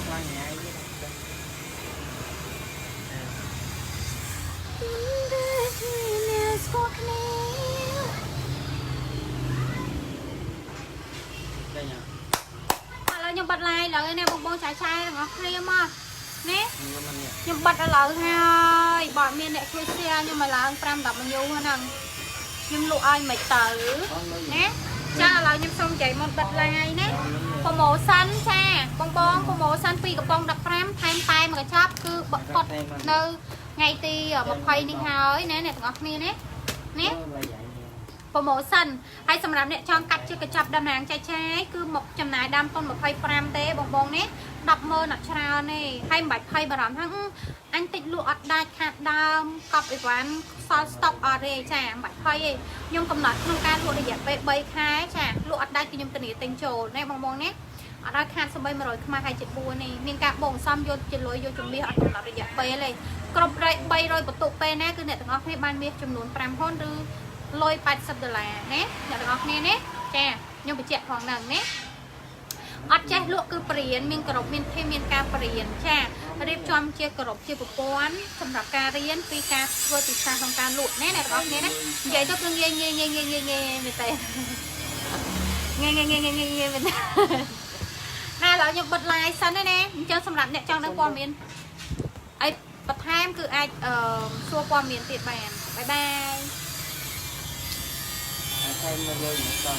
ខ្លាញ់ញ៉ៃទេ đây nhá ឥឡូវខ្ញុំបិទ live ឡើយនេះបងបងចាយៗទាំងអស់គ្នាមកនេះ nhưng mà nè ខ្ញុំបិទឥឡូវហើយបើមានអ្នកជួយ share ខ្ញុំឲ្យឡើង5-10មីញូហ្នឹងខ្ញុំលក់ឲ្យមិនទៅ con lុយ ណាចាឥឡូវខ្ញុំសូមចែកមកបិទ live ណា promotion ចាបងបង promotion ពីកំប៉ុង15ថែមតែមួយកញ្ចប់គឺបត់គាត់នៅថ្ងៃទី20នេះហើយណាអ្នកទាំងអស់គ្នាណាណា là vậy nè promotion ហើយសម្រាប់អ្នកចង់កាត់ជាកញ្ចប់ដំណាងចែកចាយគឺមកចំណាយដើមទុន25ទេបងបងនេះ100000អត់ច្រើនទេហើយមិនបាច់ភ័យបារម្ភថាអញតិចលក់អត់ដាច់ខាតដើមកប់អីវ៉ាន់សល់ stock អត់ទេចាមិនបាច់ភ័យទេខ្ញុំកំណត់ក្នុងការលក់រយៈពេល3ខែចាលក់អត់ដាច់គឺខ្ញុំធានាទិញចូលណាបងបងនេះអត់ដល់ខាតសម្បី100ខ្មាស់ហើយជា4នេះមានការបងសំយកជាលុយយកជំនះអត់កំណត់រយៈពេលទេគ្រប់300បន្ទុកពេលណាគឺអ្នកទាំងអស់គ្នាបានមាសចំនួន5ហ៊ុនឬលុយ$80ណាអ្នកទាំងអស់គ្នាណាចាខ្ញុំបញ្ជាក់ផងហ្នឹងណាអត់ចេះលក់គឺព្រៀនមានក្រុមមានធីមមានការព្រៀនចារៀបចំជាក្រុមជាប្រព័ន្ធសម្រាប់ការរៀនពីការធ្វើទីផ្សារក្នុងការលក់ណាអ្នកទាំងអស់គ្នាណានិយាយទៅគឺងាយមែនទេងាយមែនទេណាឥឡូវខ្ញុំបិទ live សិនណាអញ្ចឹងសម្រាប់អ្នកចង់ដឹងព័ត៌មានអីបន្ថែមគឺអាចសួរព័ត៌មានទៀតបានបាយបាយ thay mà lôi một con